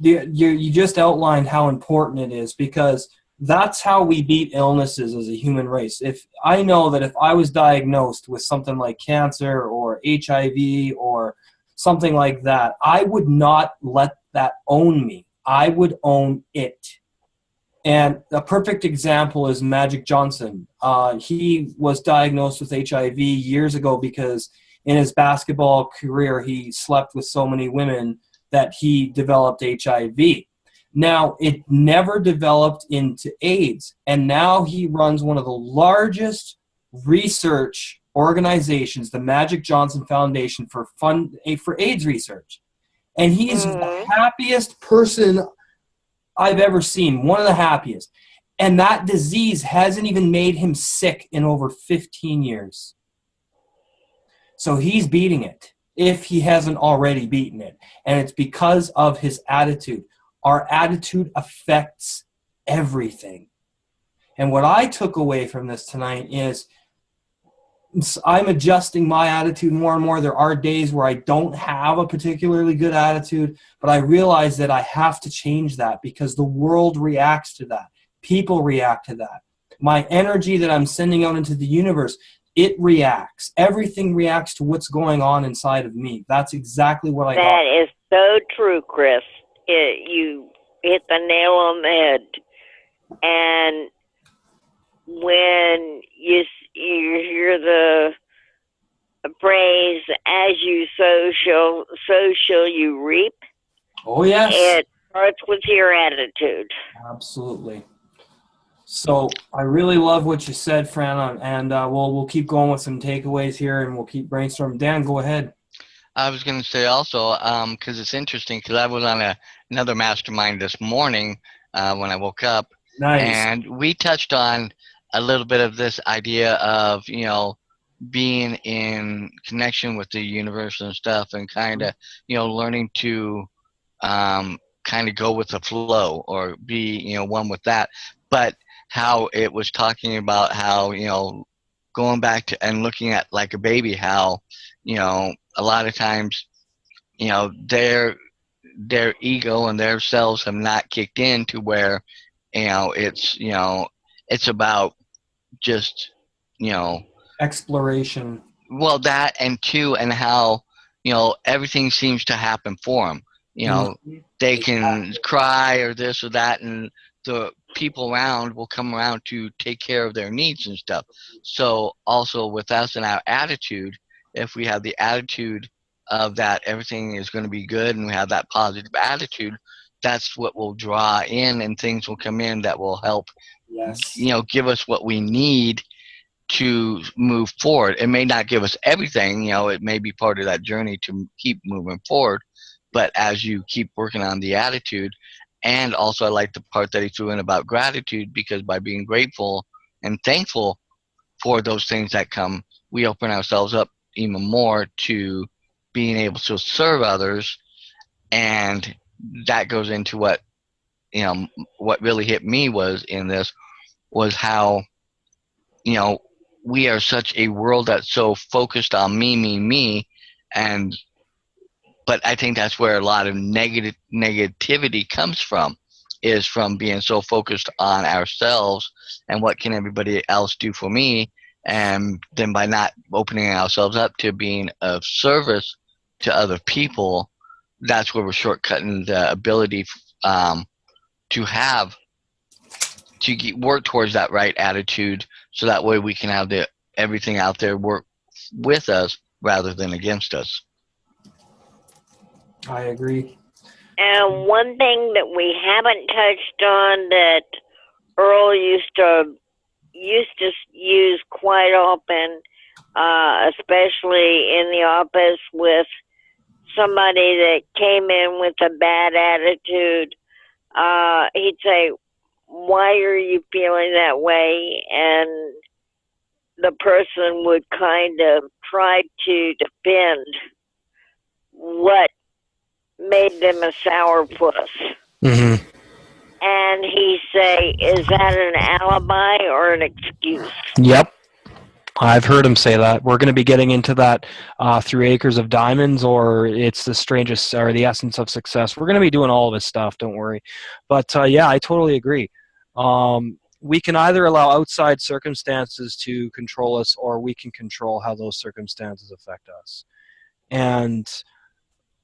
you just outlined how important it is, because that's how we beat illnesses as a human race. If I know that if I was diagnosed with something like cancer or HIV or something like that, I would not let that own me. I would own it. And a perfect example is Magic Johnson. He was diagnosed with HIV years ago because in his basketball career, he slept with so many women that he developed HIV. Now, it never developed into AIDS, and now he runs one of the largest research organizations, the Magic Johnson Foundation, for AIDS research. And he's the happiest person I've ever seen, one of the happiest. And that disease hasn't even made him sick in over 15 years. So he's beating it, if he hasn't already beaten it. And it's because of his attitude. Our attitude affects everything. And what I took away from this tonight is I'm adjusting my attitude more and more. There are days where I don't have a particularly good attitude, but I realize that I have to change that because the world reacts to that. People react to that. My energy that I'm sending out into the universe, it reacts. Everything reacts to what's going on inside of me. That's exactly what I got. That is so true, Chris. You hit the nail on the head. And when you hear the phrase, as you sow, so shall you reap. Oh, yes. It starts with your attitude. Absolutely. So I really love what you said, Fran, and we'll keep going with some takeaways here, and we'll keep brainstorming. Dan, go ahead. I was going to say also, because it's interesting, because I was on another mastermind this morning when I woke up. Nice. And we touched on a little bit of this idea of, being in connection with the universe and stuff, and kind of, learning to kind of go with the flow or be, one with that. But how it was talking about how, going back to and looking at like a baby, how, a lot of times, their ego and their selves have not kicked in to where, it's about just, exploration. Well, that and two, and how, everything seems to happen for them. They can cry or this or that, and the people around will come around to take care of their needs and stuff. So also with us and our attitude, if we have the attitude of that everything is going to be good and we have that positive attitude, that's what will draw in, and things will come in that will help, give us what we need to move forward. It may not give us everything, it may be part of that journey to keep moving forward, but as you keep working on the attitude. And also I like the part that he threw in about gratitude, because by being grateful and thankful for those things that come, we open ourselves up even more to being able to serve others. And that goes into what, what really hit me was how, we are such a world that's so focused on me, but I think that's where a lot of negativity comes from, is from being so focused on ourselves and what can everybody else do for me. And then by not opening ourselves up to being of service to other people, that's where we're shortcutting the ability to work towards that right attitude, so that way we can have everything out there work with us rather than against us. I agree. And one thing that we haven't touched on that Earl used to use quite often, especially in the office with somebody that came in with a bad attitude, he'd say, "Why are you feeling that way?" And the person would kind of try to defend what made them a sourpuss. Mm-hmm. And he'd say, "Is that an alibi or an excuse?" Yep. I've heard him say that. We're going to be getting into that through Acres of Diamonds, or it's the strangest, or the essence of success. We're going to be doing all of this stuff. Don't worry. But yeah, I totally agree. We can either allow outside circumstances to control us, or we can control how those circumstances affect us. And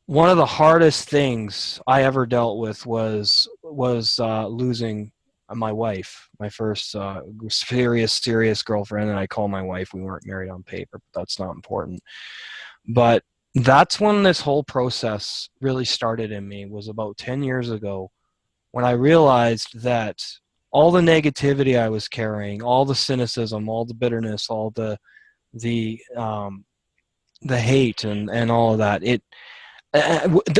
one of the hardest things I ever dealt with was losing my wife, my first serious girlfriend, and I call my wife. We weren't married on paper, but that's not important. But that's when this whole process really started in me, was about 10 years ago, when I realized that all the negativity I was carrying, all the cynicism, all the bitterness, all the hate and all of that,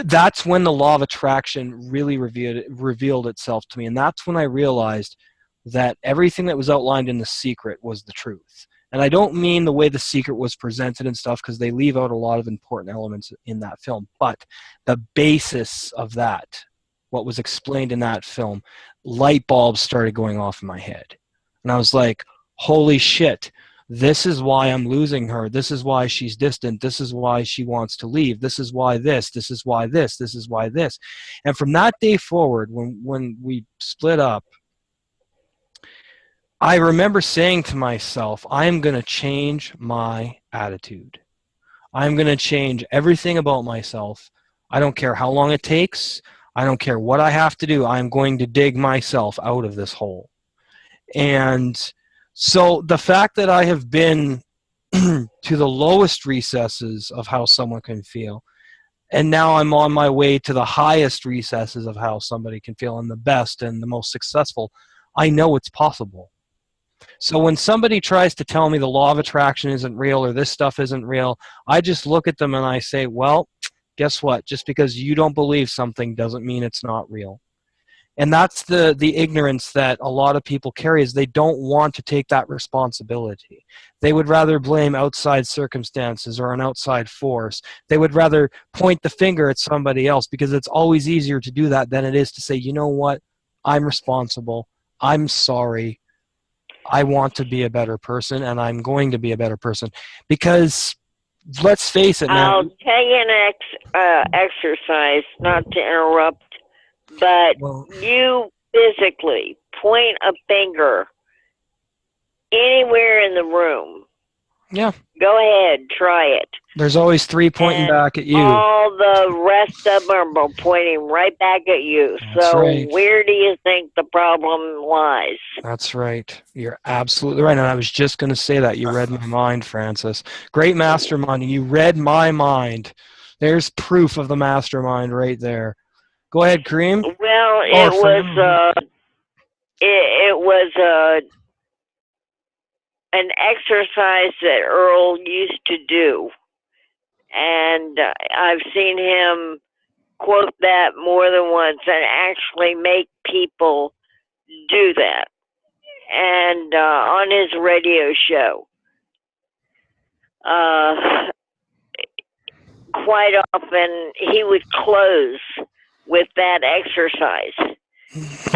that's when the law of attraction really revealed itself to me. And that's when I realized that everything that was outlined in The Secret was the truth. And I don't mean the way The Secret was presented and stuff, because they leave out a lot of important elements in that film. But the basis of that, what was explained in that film, light bulbs started going off in my head. And I was like, holy shit. This is why I'm losing her. This is why she's distant. This is why she wants to leave. This is why this. This is why this. This is why this. And from that day forward, when we split up, I remember saying to myself, I'm going to change my attitude. I'm going to change everything about myself. I don't care how long it takes. I don't care what I have to do. I'm going to dig myself out of this hole. And so the fact that I have been to the lowest recesses of how someone can feel, and now I'm on my way to the highest recesses of how somebody can feel, and the best and the most successful, I know it's possible. So when somebody tries to tell me the law of attraction isn't real or this stuff isn't real, I just look at them and I say, well, guess what? Just because you don't believe something doesn't mean it's not real. And that's the ignorance that a lot of people carry, is they don't want to take that responsibility. They would rather blame outside circumstances or an outside force. They would rather point the finger at somebody else, because it's always easier to do that than it is to say, you know what, I'm responsible, I'm sorry, I want to be a better person, and I'm going to be a better person. Because let's face it, man. I'll tell you an exercise, not to interrupt, but you physically point a finger anywhere in the room. Yeah. Go ahead, try it. There's always three pointing back at you. All the rest of them are pointing right back at you. That's so right. Where do you think the problem lies? That's right. You're absolutely right. And I was just going to say that. You read my mind, Francis. Great mastermind. You read my mind. There's proof of the mastermind right there. Go ahead, Kareem. Well, it was an exercise that Earl used to do. And I've seen him quote that more than once and actually make people do that. And on his radio show, quite often he would close with that exercise.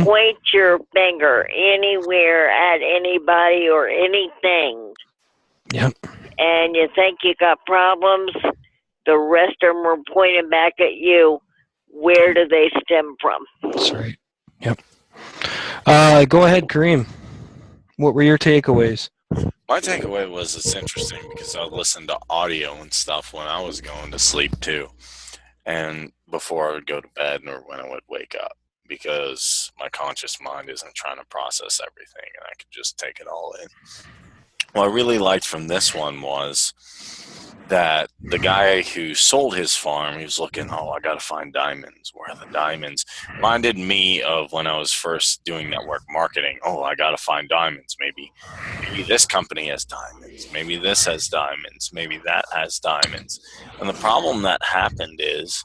Point your finger anywhere at anybody or anything. Yep. And you think you got problems, the rest of them are pointing back at you. Where do they stem from? That's right. Yep. Go ahead, Kareem. What were your takeaways? My takeaway was it's interesting because I listened to audio and stuff when I was going to sleep too, and before I would go to bed or when I would wake up, because my conscious mind isn't trying to process everything and I could just take it all in. What I really liked from this one was that the guy who sold his farm, he was looking, I got to find diamonds. Where are the diamonds? Reminded me of when I was first doing network marketing. I got to find diamonds. Maybe this company has diamonds. Maybe this has diamonds. Maybe that has diamonds. And the problem that happened is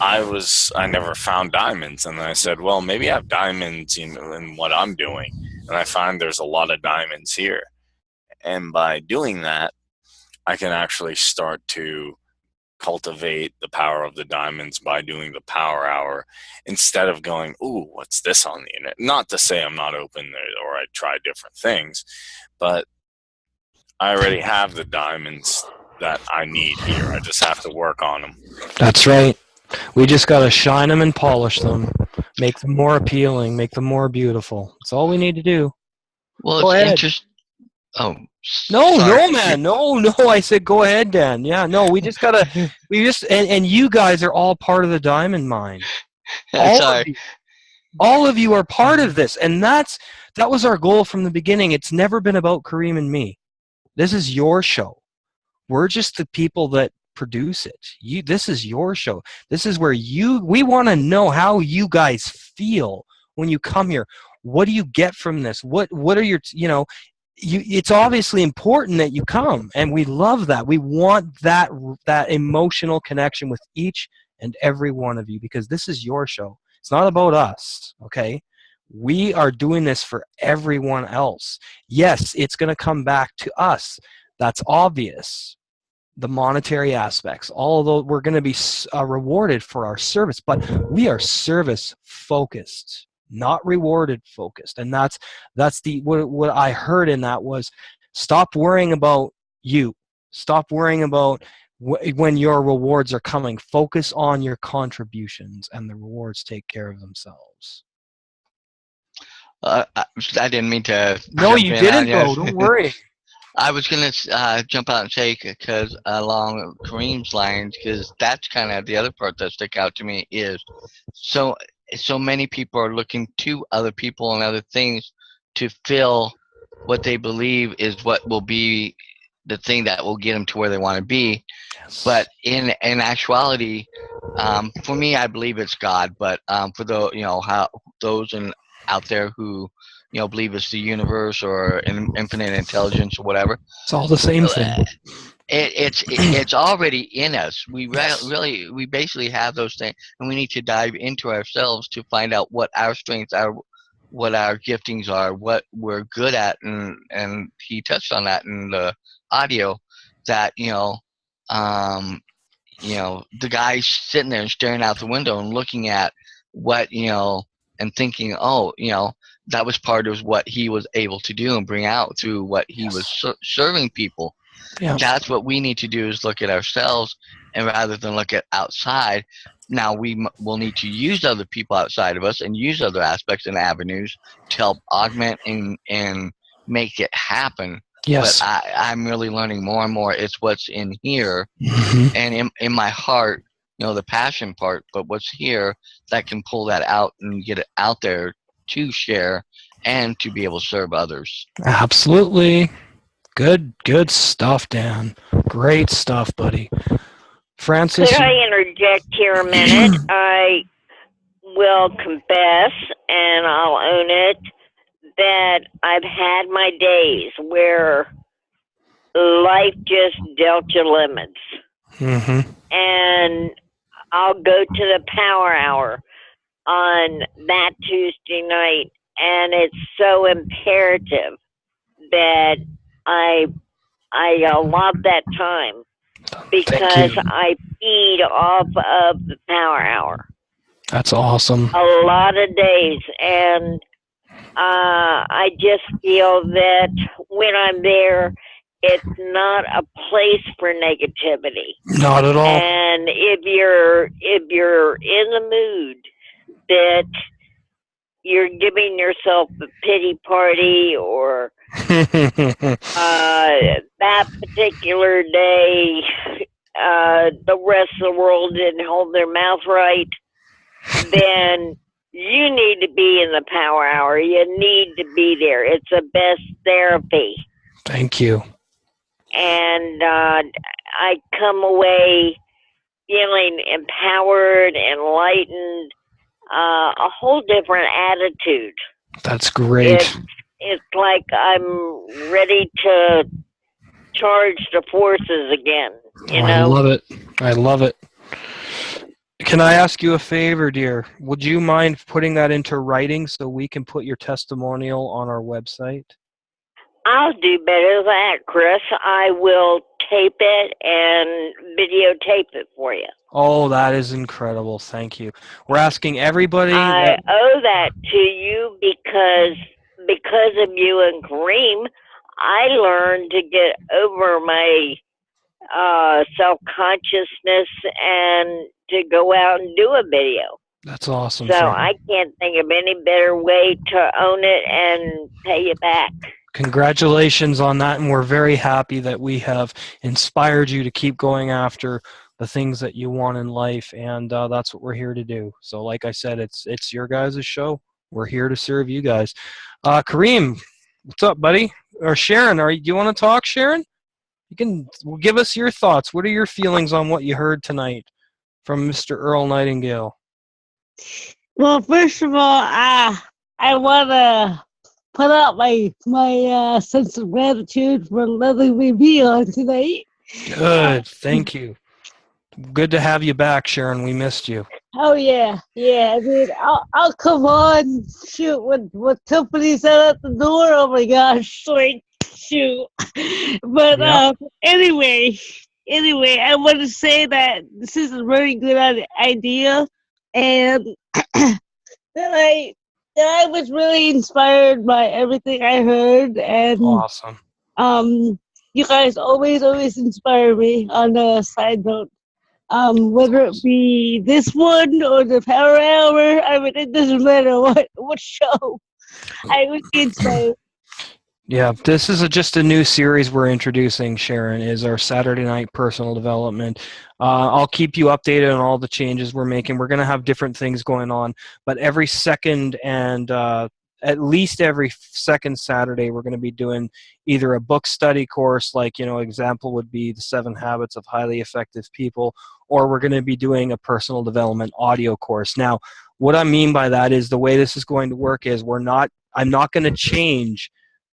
I never found diamonds. And then I said, well, maybe I have diamonds in what I'm doing. And I find there's a lot of diamonds here. And by doing that, I can actually start to cultivate the power of the diamonds by doing the power hour instead of going, what's this on the internet? Not to say I'm not open or I try different things, but I already have the diamonds that I need here. I just have to work on them. That's right. We just got to shine them and polish them, make them more appealing, make them more beautiful. That's all we need to do. Well, Go it's ahead. interesting. Oh, No, sorry. man. No. I said go ahead, Dan. Yeah, no, we just got to, and you guys are all part of the diamond mine. Sorry. All of you are part of this, and that was our goal from the beginning. It's never been about Kareem and me. This is your show. We're just the people that produce it. This is your show. This is where we want to know how you guys feel when you come here. What do you get from this? What are your, it's obviously important that you come, and we love that. We want that emotional connection with each and every one of you, because this is your show. It's not about us, okay? We are doing this for everyone else. Yes, it's going to come back to us. That's obvious. The monetary aspects, although we're going to be rewarded for our service, but we are service focused, not rewarded focused. And that's what I heard in that was, stop worrying about you. Stop worrying about when your rewards are coming. Focus on your contributions, and the rewards take care of themselves. I didn't mean to. No, you didn't, though. Don't worry. I was going to jump out and say, because along Kareem's lines, because that's kind of the other part that stuck out to me, is so many people are looking to other people and other things to fill what they believe is what will be the thing that will get them to where they want to be. Yes. But in actuality, for me, I believe it's God. But for those out there who believe it's the universe or infinite intelligence or whatever, it's all the same thing. It's already in us. We Yes. we basically have those things, and we need to dive into ourselves to find out what our strengths are, what our giftings are, what we're good at, and he touched on that in the audio, that the guy's sitting there and staring out the window and looking at what and thinking, that was part of what he was able to do and bring out through what he Yes. was serving people. Yeah. That's what we need to do, is look at ourselves, and rather than look at outside. Now we will need to use other people outside of us and use other aspects and avenues to help augment and make it happen. Yes. But I'm really learning more and more. It's what's in here, Mm-hmm. and in my heart, the passion part, but what's here that can pull that out and get it out there to share and to be able to serve others. Absolutely. Good stuff, Dan. Great stuff, buddy. Francis? Could I interject here a minute? I will confess, and I'll own it, that I've had my days where life just dealt you lemons. Mm-hmm. And I'll go to the power hour on that Tuesday night, and it's so imperative that I allot that time, because I feed off of the power hour. That's awesome. A lot of days, and I just feel that when I'm there, it's not a place for negativity. Not at all. And if you're in the mood that you're giving yourself a pity party, or that particular day, the rest of the world didn't hold their mouth right, then you need to be in the power hour. You need to be there. It's the best therapy. Thank you. And I come away feeling empowered, enlightened, a whole different attitude. That's great. It's like I'm ready to charge the forces again. I love it. I love it. Can I ask you a favor, dear? Would you mind putting that into writing so we can put your testimonial on our website? I'll do better than that, Chris. I will tape it and videotape it for you. Oh, that is incredible. Thank you. We're asking everybody. I owe that to you because of you and Kareem, I learned to get over my self-consciousness and to go out and do a video. That's awesome, So Sharon. I can't think of any better way to own it and pay you back. Congratulations on that, and we're very happy that we have inspired you to keep going after the things that you want in life, and that's what we're here to do. So like I said, it's your guys' show. We're here to serve you guys. Kareem, what's up, buddy? Or Sharon, do you want to talk, Sharon? You can give us your thoughts. What are your feelings on what you heard tonight from Mr. Earl Nightingale? Well, first of all, I want to put out my sense of gratitude for letting me be on tonight. Good, thank you. Good to have you back, Sharon. We missed you. Oh yeah. I mean, I'll come on. Shoot, what company's out at the door? Oh my gosh, like shoot. But Yep. anyway, I want to say that this is a very good idea, and that I was really inspired by everything I heard, and Awesome. you guys always inspire me. On a side note, whether it be this one or the Power Hour, I mean, it doesn't matter what show. I would be inspired. Yeah, this is just a new series we're introducing, Sharon, is our Saturday night personal development. I'll keep you updated on all the changes we're making. We're going to have different things going on, but every second and at least every second Saturday, we're going to be doing either a book study course, like, example would be The 7 Habits of Highly Effective People, or we're going to be doing a personal development audio course. Now, what I mean by that is the way this is going to work is I'm not going to change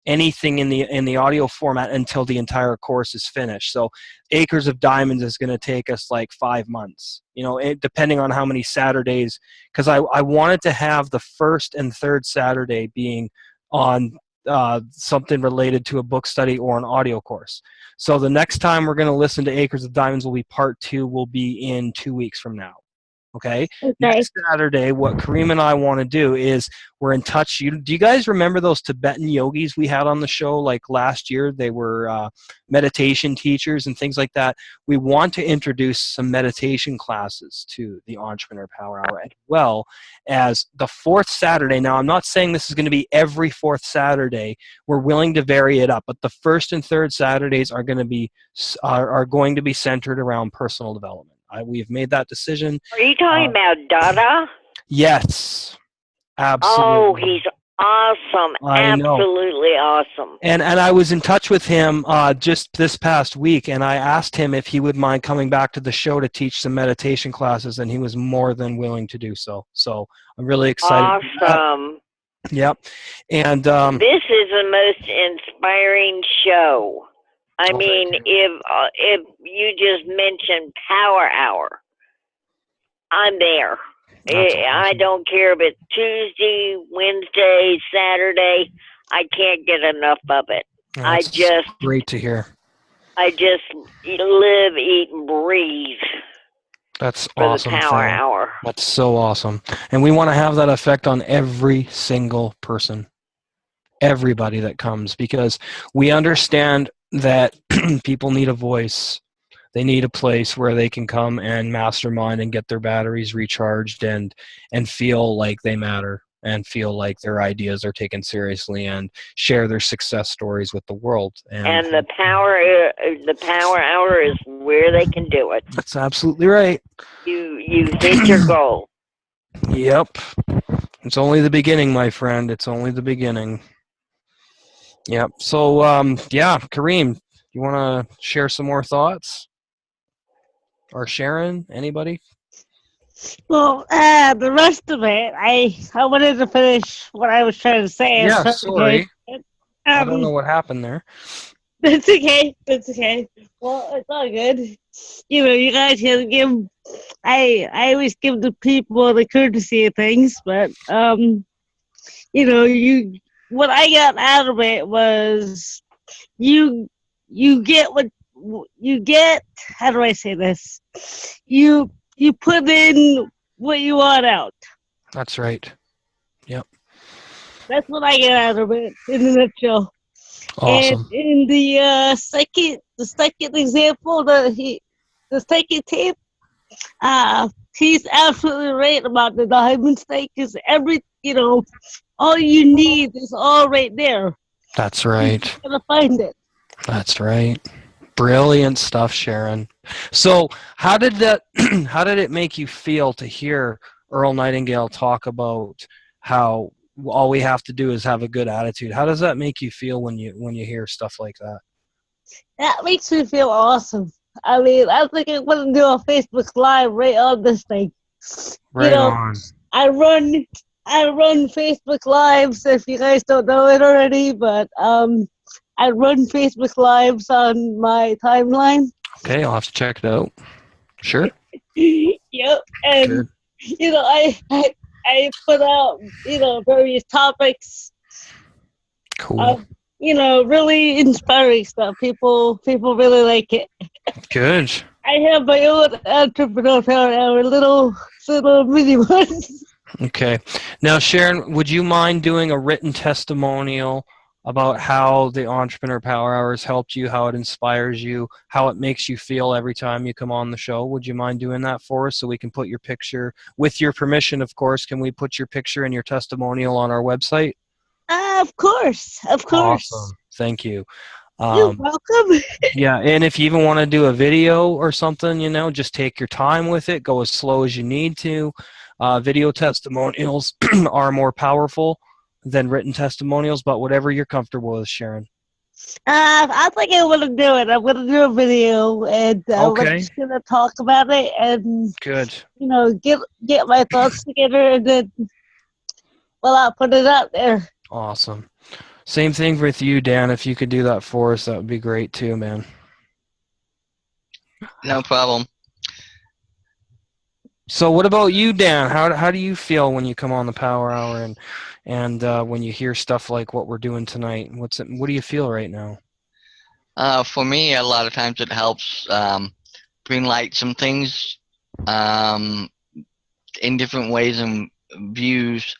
anything in the audio format until the entire course is finished. So Acres of Diamonds is going to take us like 5 months, depending on how many Saturdays, because I wanted to have the first and third Saturday being on something related to a book study or an audio course. So the next time we're going to listen to Acres of Diamonds will be part 2, will be in 2 weeks from now. Okay. Next Saturday, what Kareem and I want to do is we're in touch. Do you guys remember those Tibetan yogis we had on the show like last year? They were meditation teachers and things like that. We want to introduce some meditation classes to the Entrepreneur Power Hour, as well as the 4th Saturday. Now, I'm not saying this is going to be every 4th Saturday. We're willing to vary it up, but the 1st and 3rd Saturdays are going to be centered around personal development. We've made that decision. Are you talking about Dada? Yes, absolutely. Oh, he's awesome. I know. Absolutely awesome. And I was in touch with him just this past week, and I asked him if he would mind coming back to the show to teach some meditation classes, and he was more than willing to do so. So I'm really excited. Awesome. Yep. And this is the most inspiring show. I mean, if you just mentioned Power Hour, I'm there. I don't care if it's Tuesday, Wednesday, Saturday. I can't get enough of it. That's great to hear. I just live, eat, and breathe. That's for awesome. The Power Hour. That's so awesome. And we want to have that effect on every single person, everybody that comes, because we understand that people need a voice. They need a place where they can come and mastermind and get their batteries recharged and feel like they matter and feel like their ideas are taken seriously and share their success stories with the world. And the Power Hour is where they can do it. That's absolutely right. You hit your goal. Yep. It's only the beginning, my friend. It's only the beginning. Yep. So, Kareem, you want to share some more thoughts? Or Sharon, anybody? Well, the rest of it, I wanted to finish what I was trying to say. Yeah, sorry. I don't know what happened there. That's okay. Well, it's all good. You guys can give. I always give the people the courtesy of things, but what I got out of it was you get what you get. How do I say this? You put in what you want out. That's right. Yep. That's what I get out of it in a nutshell. And Awesome. in the second example, the second tip, he's absolutely right about the diamond stake. Because all you need is all right there. That's You right. just gotta find it. That's right. Brilliant stuff, Sharon. So, how did that? How did it make you feel to hear Earl Nightingale talk about how all we have to do is have a good attitude? How does that make you feel when you hear stuff like that? That makes me feel awesome. I mean, I think I'm gonna do a Facebook Live right on this thing. You Right know, on. I run Facebook Lives if you guys don't know it already, but I run Facebook Lives on my timeline. Okay, I'll have to check it out. Sure. Yep, and Good. I put out various topics Cool. of really inspiring stuff. People really like it. Good. I have my own entrepreneur power hour, little mini one. Okay. Now, Sharon, would you mind doing a written testimonial about how the Entrepreneur Power Hours helped you, how it inspires you, how it makes you feel every time you come on the show? Would you mind doing that for us so we can put your picture, with your permission, of course, can we put your picture and your testimonial on our website? Of course. Awesome. Thank you. You're welcome. Yeah, and if you even want to do a video or something, just take your time with it. Go as slow as you need to. Video testimonials are more powerful than written testimonials, but whatever you're comfortable with, Sharon. I think I'm gonna do it. I'm gonna do a video, and we're Okay. just gonna talk about it, and Good. get my thoughts together, and then I'll put it out there. Awesome. Same thing with you, Dan. If you could do that for us, that would be great too, man. No problem. So what about you, Dan? How do you feel when you come on the Power Hour and when you hear stuff like what we're doing tonight? What do you feel right now? For me, a lot of times it helps bring light some things in different ways and views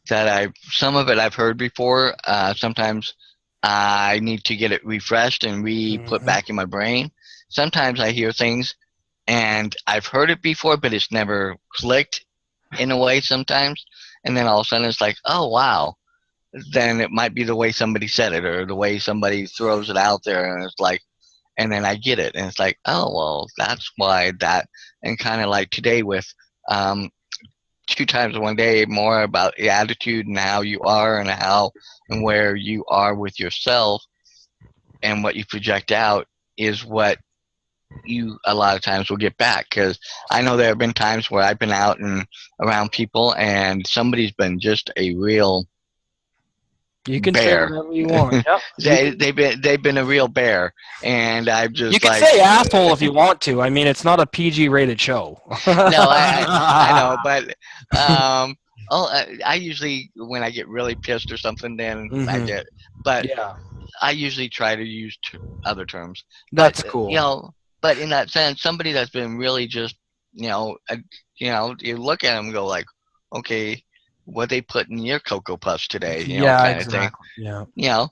that some of it I've heard before. Sometimes I need to get it refreshed and put back in my brain. Sometimes I hear things and I've heard it before, but it's never clicked in a way sometimes. And then all of a sudden it's like, oh, wow. Then it might be the way somebody said it or the way somebody throws it out there. And it's like, and then I get it. And it's like, oh, well, that's why that. And kind of like today with 2 times in one day, more about the attitude and how you are and how and where you are with yourself and what you project out is what you a lot of times will get back. Because I know there have been times where I've been out and around people and somebody's been just a real You can bear. say whatever you want. Yep. They've been a real bear, and I'm just You can like, say asshole if you want to. I mean, it's not a PG rated show. no, I know, but I usually when I get really pissed or something, then I get. But yeah, I usually try to use other terms. that's But cool. but in that sense, somebody that's been really just you look at them and go like, okay, what they put in your Cocoa Puffs today, Yeah, kind of thing, exactly. Yeah.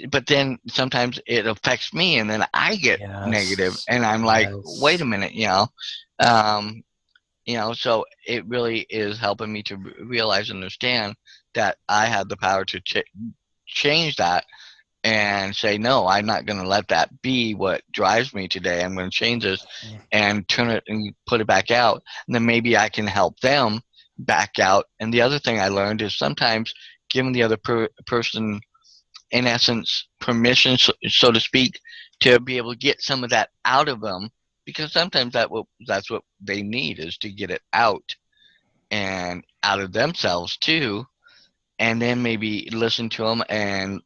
But then sometimes it affects me and then I get negative Yes. and I'm like, Yes. wait a minute, so it really is helping me to realize and understand that I have the power to change that and say, no, I'm not going to let that be what drives me today. I'm going to change this and turn it and put it back out. And then maybe I can help them back out. And the other thing I learned is sometimes giving the other person, in essence, permission, so to speak, to be able to get some of that out of them, because sometimes that's what they need, is to get it out and out of themselves too, and then maybe listen to them and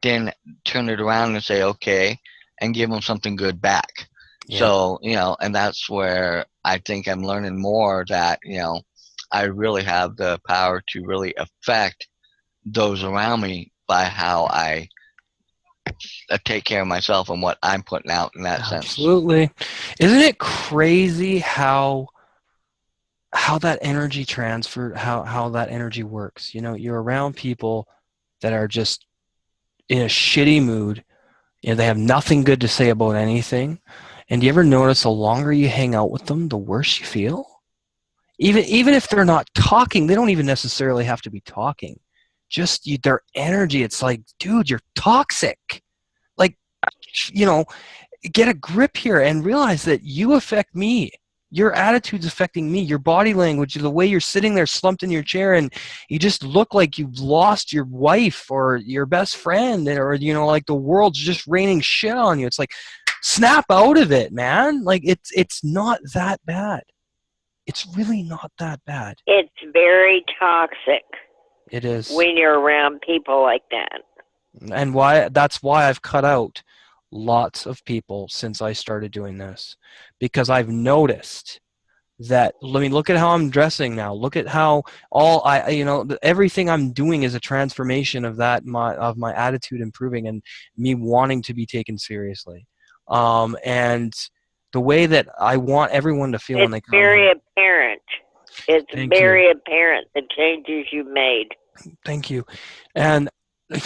then turn it around and say okay and give them something good back. Yeah. So and that's where I think I'm learning more that I really have the power to really affect those around me by how I take care of myself and what I'm putting out in that sense. Absolutely. Isn't it crazy how that energy transfer, how that energy works? You're around people that are just in a shitty mood. You know, they have nothing good to say about anything. And do you ever notice the longer you hang out with them, the worse you feel? Even if they're not talking, they don't even necessarily have to be talking. Just their energy, it's like, dude, you're toxic. Like, you know, get a grip here and realize that you affect me. Your attitude's affecting me. Your body language, the way you're sitting there slumped in your chair and you just look like you've lost your wife or your best friend, or, you know, like the world's just raining shit on you. It's like, snap out of it, man. Like, it's not that bad. It's really not that bad. It's very toxic. It is. When you're around people like that. And that's why I've cut out lots of people since I started doing this, because I've noticed that, let me look at how I'm dressing now. Look at how everything I'm doing is a transformation of my attitude improving and me wanting to be taken seriously. And the way that I want everyone to feel when they come home. It's very apparent. It's very apparent the changes you made. Thank you. And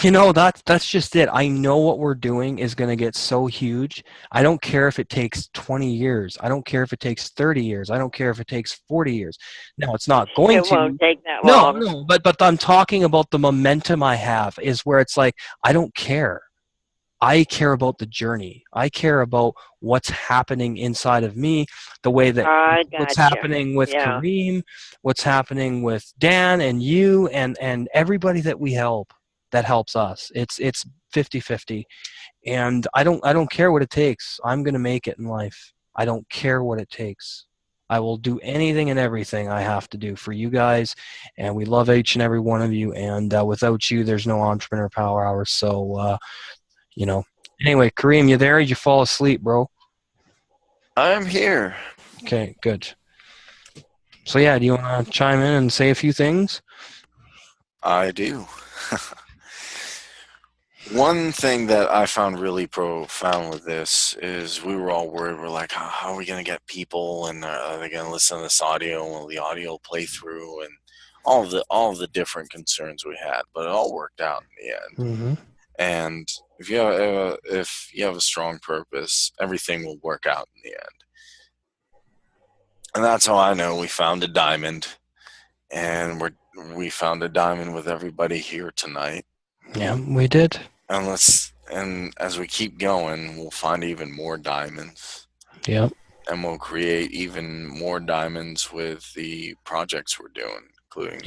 you know, that's just it. I know what we're doing is going to get so huge. I don't care if it takes 20 years. I don't care if it takes 30 years. I don't care if it takes 40 years. No, it's not going to. It won't take that long. No, but I'm talking about the momentum I have, is where it's like, I don't care. I care about the journey. I care about what's happening inside of me, the way that what's happening with Kareem, what's happening with Dan and you and everybody that we help. That helps us. It's 50-50, and I don't care what it takes. I'm gonna make it in life. I don't care what it takes. I will do anything and everything I have to do for you guys, and we love each and every one of you. And without you, there's no Entrepreneur Power Hour. So, you know. Anyway, Kareem, you there? Did you fall asleep, bro? I'm here. Okay, good. So yeah, do you want to chime in and say a few things? I do. One thing that I found really profound with this is we were all worried. We're like, how are we going to get people, and are they going to listen to this audio, and will the audio play through, and all the different concerns we had. But it all worked out in the end. Mm-hmm. And if you have a strong purpose, everything will work out in the end. And that's how I know we found a diamond, and we found a diamond with everybody here tonight. Yeah, we did. And as we keep going, we'll find even more diamonds. Yep. And we'll create even more diamonds with the projects we're doing, including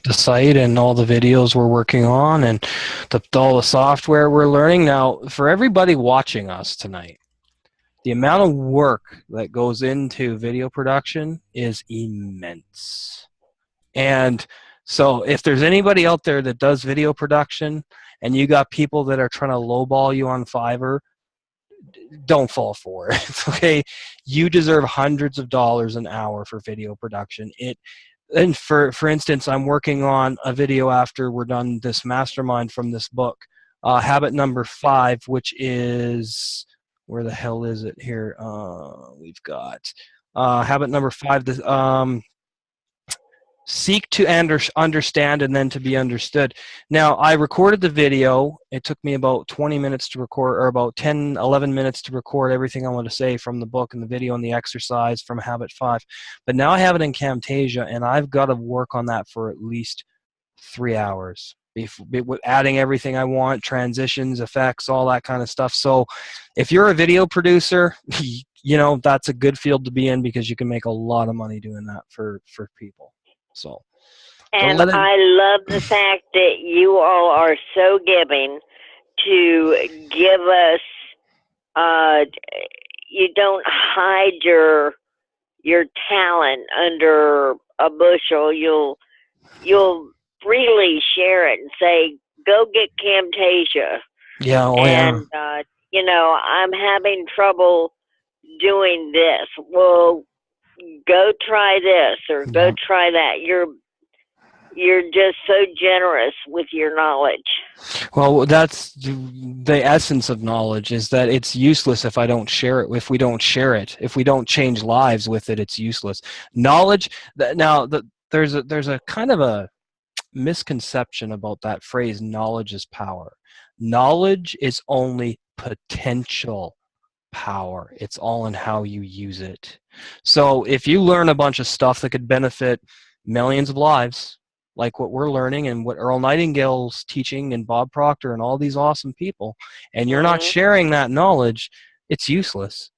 the site and all the videos we're working on, and all the software we're learning. Now, for everybody watching us tonight, the amount of work that goes into video production is immense. And so if there's anybody out there that does video production and you got people that are trying to lowball you on Fiverr, don't fall for it. Okay, you deserve hundreds of dollars an hour for video production. And for instance, I'm working on a video after we're done this mastermind from this book, habit number 5, which is, where the hell is it here? We've got habit number 5. Seek to understand and then to be understood. Now, I recorded the video. It took me about 20 minutes to record, or about 10, 11 minutes to record everything I want to say from the book and the video and the exercise from Habit 5. But now I have it in Camtasia, and I've got to work on that for at least 3 hours. With adding everything I want, transitions, effects, all that kind of stuff. So if you're a video producer, you know, that's a good field to be in, because you can make a lot of money doing that for people. So, and I love the fact that you all are so giving to give us. You don't hide your talent under a bushel. You'll freely share it and say, "Go get Camtasia." Yeah, you know, I'm having trouble doing this. Well, go try this or go try that. You're just so generous with your knowledge. Well, that's the essence of knowledge, is that it's useless if I don't share it. If we don't share it, if we don't change lives with it, it's useless. Knowledge. Now, there's a kind of a misconception about that phrase, knowledge is power. knowledge is only potential power. It's all in how you use it. So if you learn a bunch of stuff that could benefit millions of lives, like what we're learning and what Earl Nightingale's teaching and Bob Proctor and all these awesome people, and you're not sharing that knowledge, it's useless.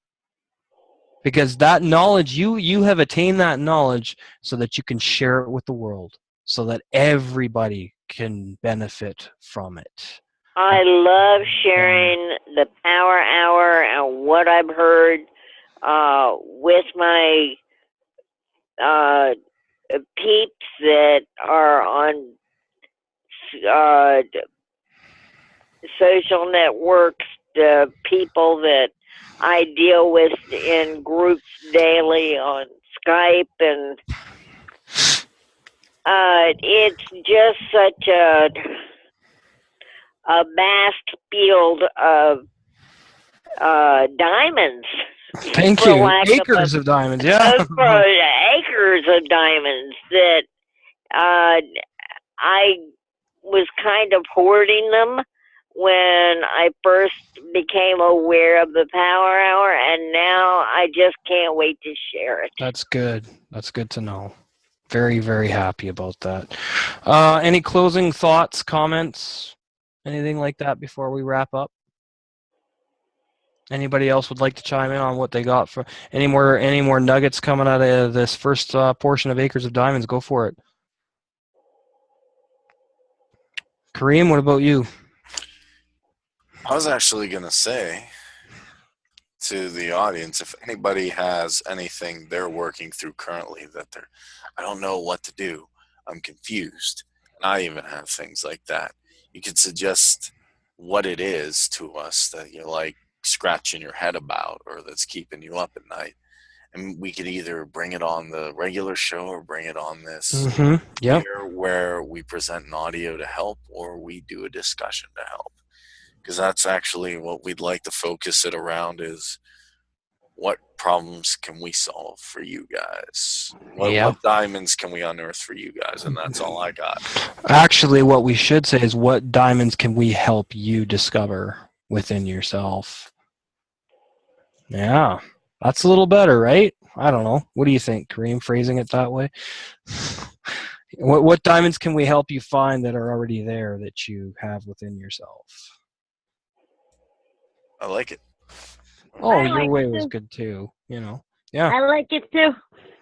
Because that knowledge, you have attained that knowledge so that you can share it with the world, so that everybody can benefit from it. I love sharing the Power Hour and what I've heard with my peeps that are on social networks, the people that I deal with in groups daily on Skype, and it's just such a vast field of diamonds. Thank you. Acres of diamonds, yeah. Acres of diamonds that I was kind of hoarding them when I first became aware of the Power Hour, and now I just can't wait to share it. That's good. That's good to know. Very, very happy about that. Any closing thoughts, comments, anything like that before we wrap up? Anybody else would like to chime in on what they got for any more nuggets coming out of this first portion of Acres of Diamonds? Go for it. Kareem, what about you? I was actually going to say to the audience, if anybody has anything they're working through currently that I don't know what to do, I'm confused, and I even have things like that, you could suggest what it is to us that you're like scratching your head about or that's keeping you up at night. And we could either bring it on the regular show or bring it on this here where we present an audio to help, or we do a discussion to help. Because that's actually what we'd like to focus it around, is what problems can we solve for you guys? What diamonds can we unearth for you guys? And that's all I got. Actually, what we should say is, what diamonds can we help you discover within yourself? Yeah, that's a little better, right? I don't know. What do you think, Kareem, phrasing it that way? What diamonds can we help you find that are already there that you have within yourself? I like it. Oh, your way was good too, you know. Yeah. I like it too.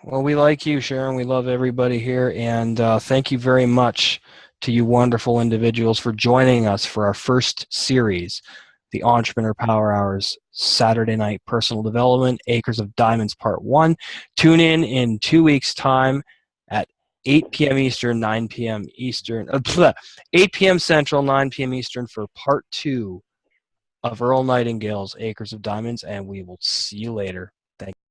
Well, we like you, Sharon. We love everybody here. And thank you very much to you wonderful individuals for joining us for our first series, the Entrepreneur Power Hours Saturday Night Personal Development, Acres of Diamonds Part 1. Tune in 2 weeks' time at 8 p.m. Eastern, 9 p.m. Eastern, 8 p.m. Central, 9 p.m. Eastern for Part 2 of Earl Nightingale's Acres of Diamonds, and we will see you later. Thank you.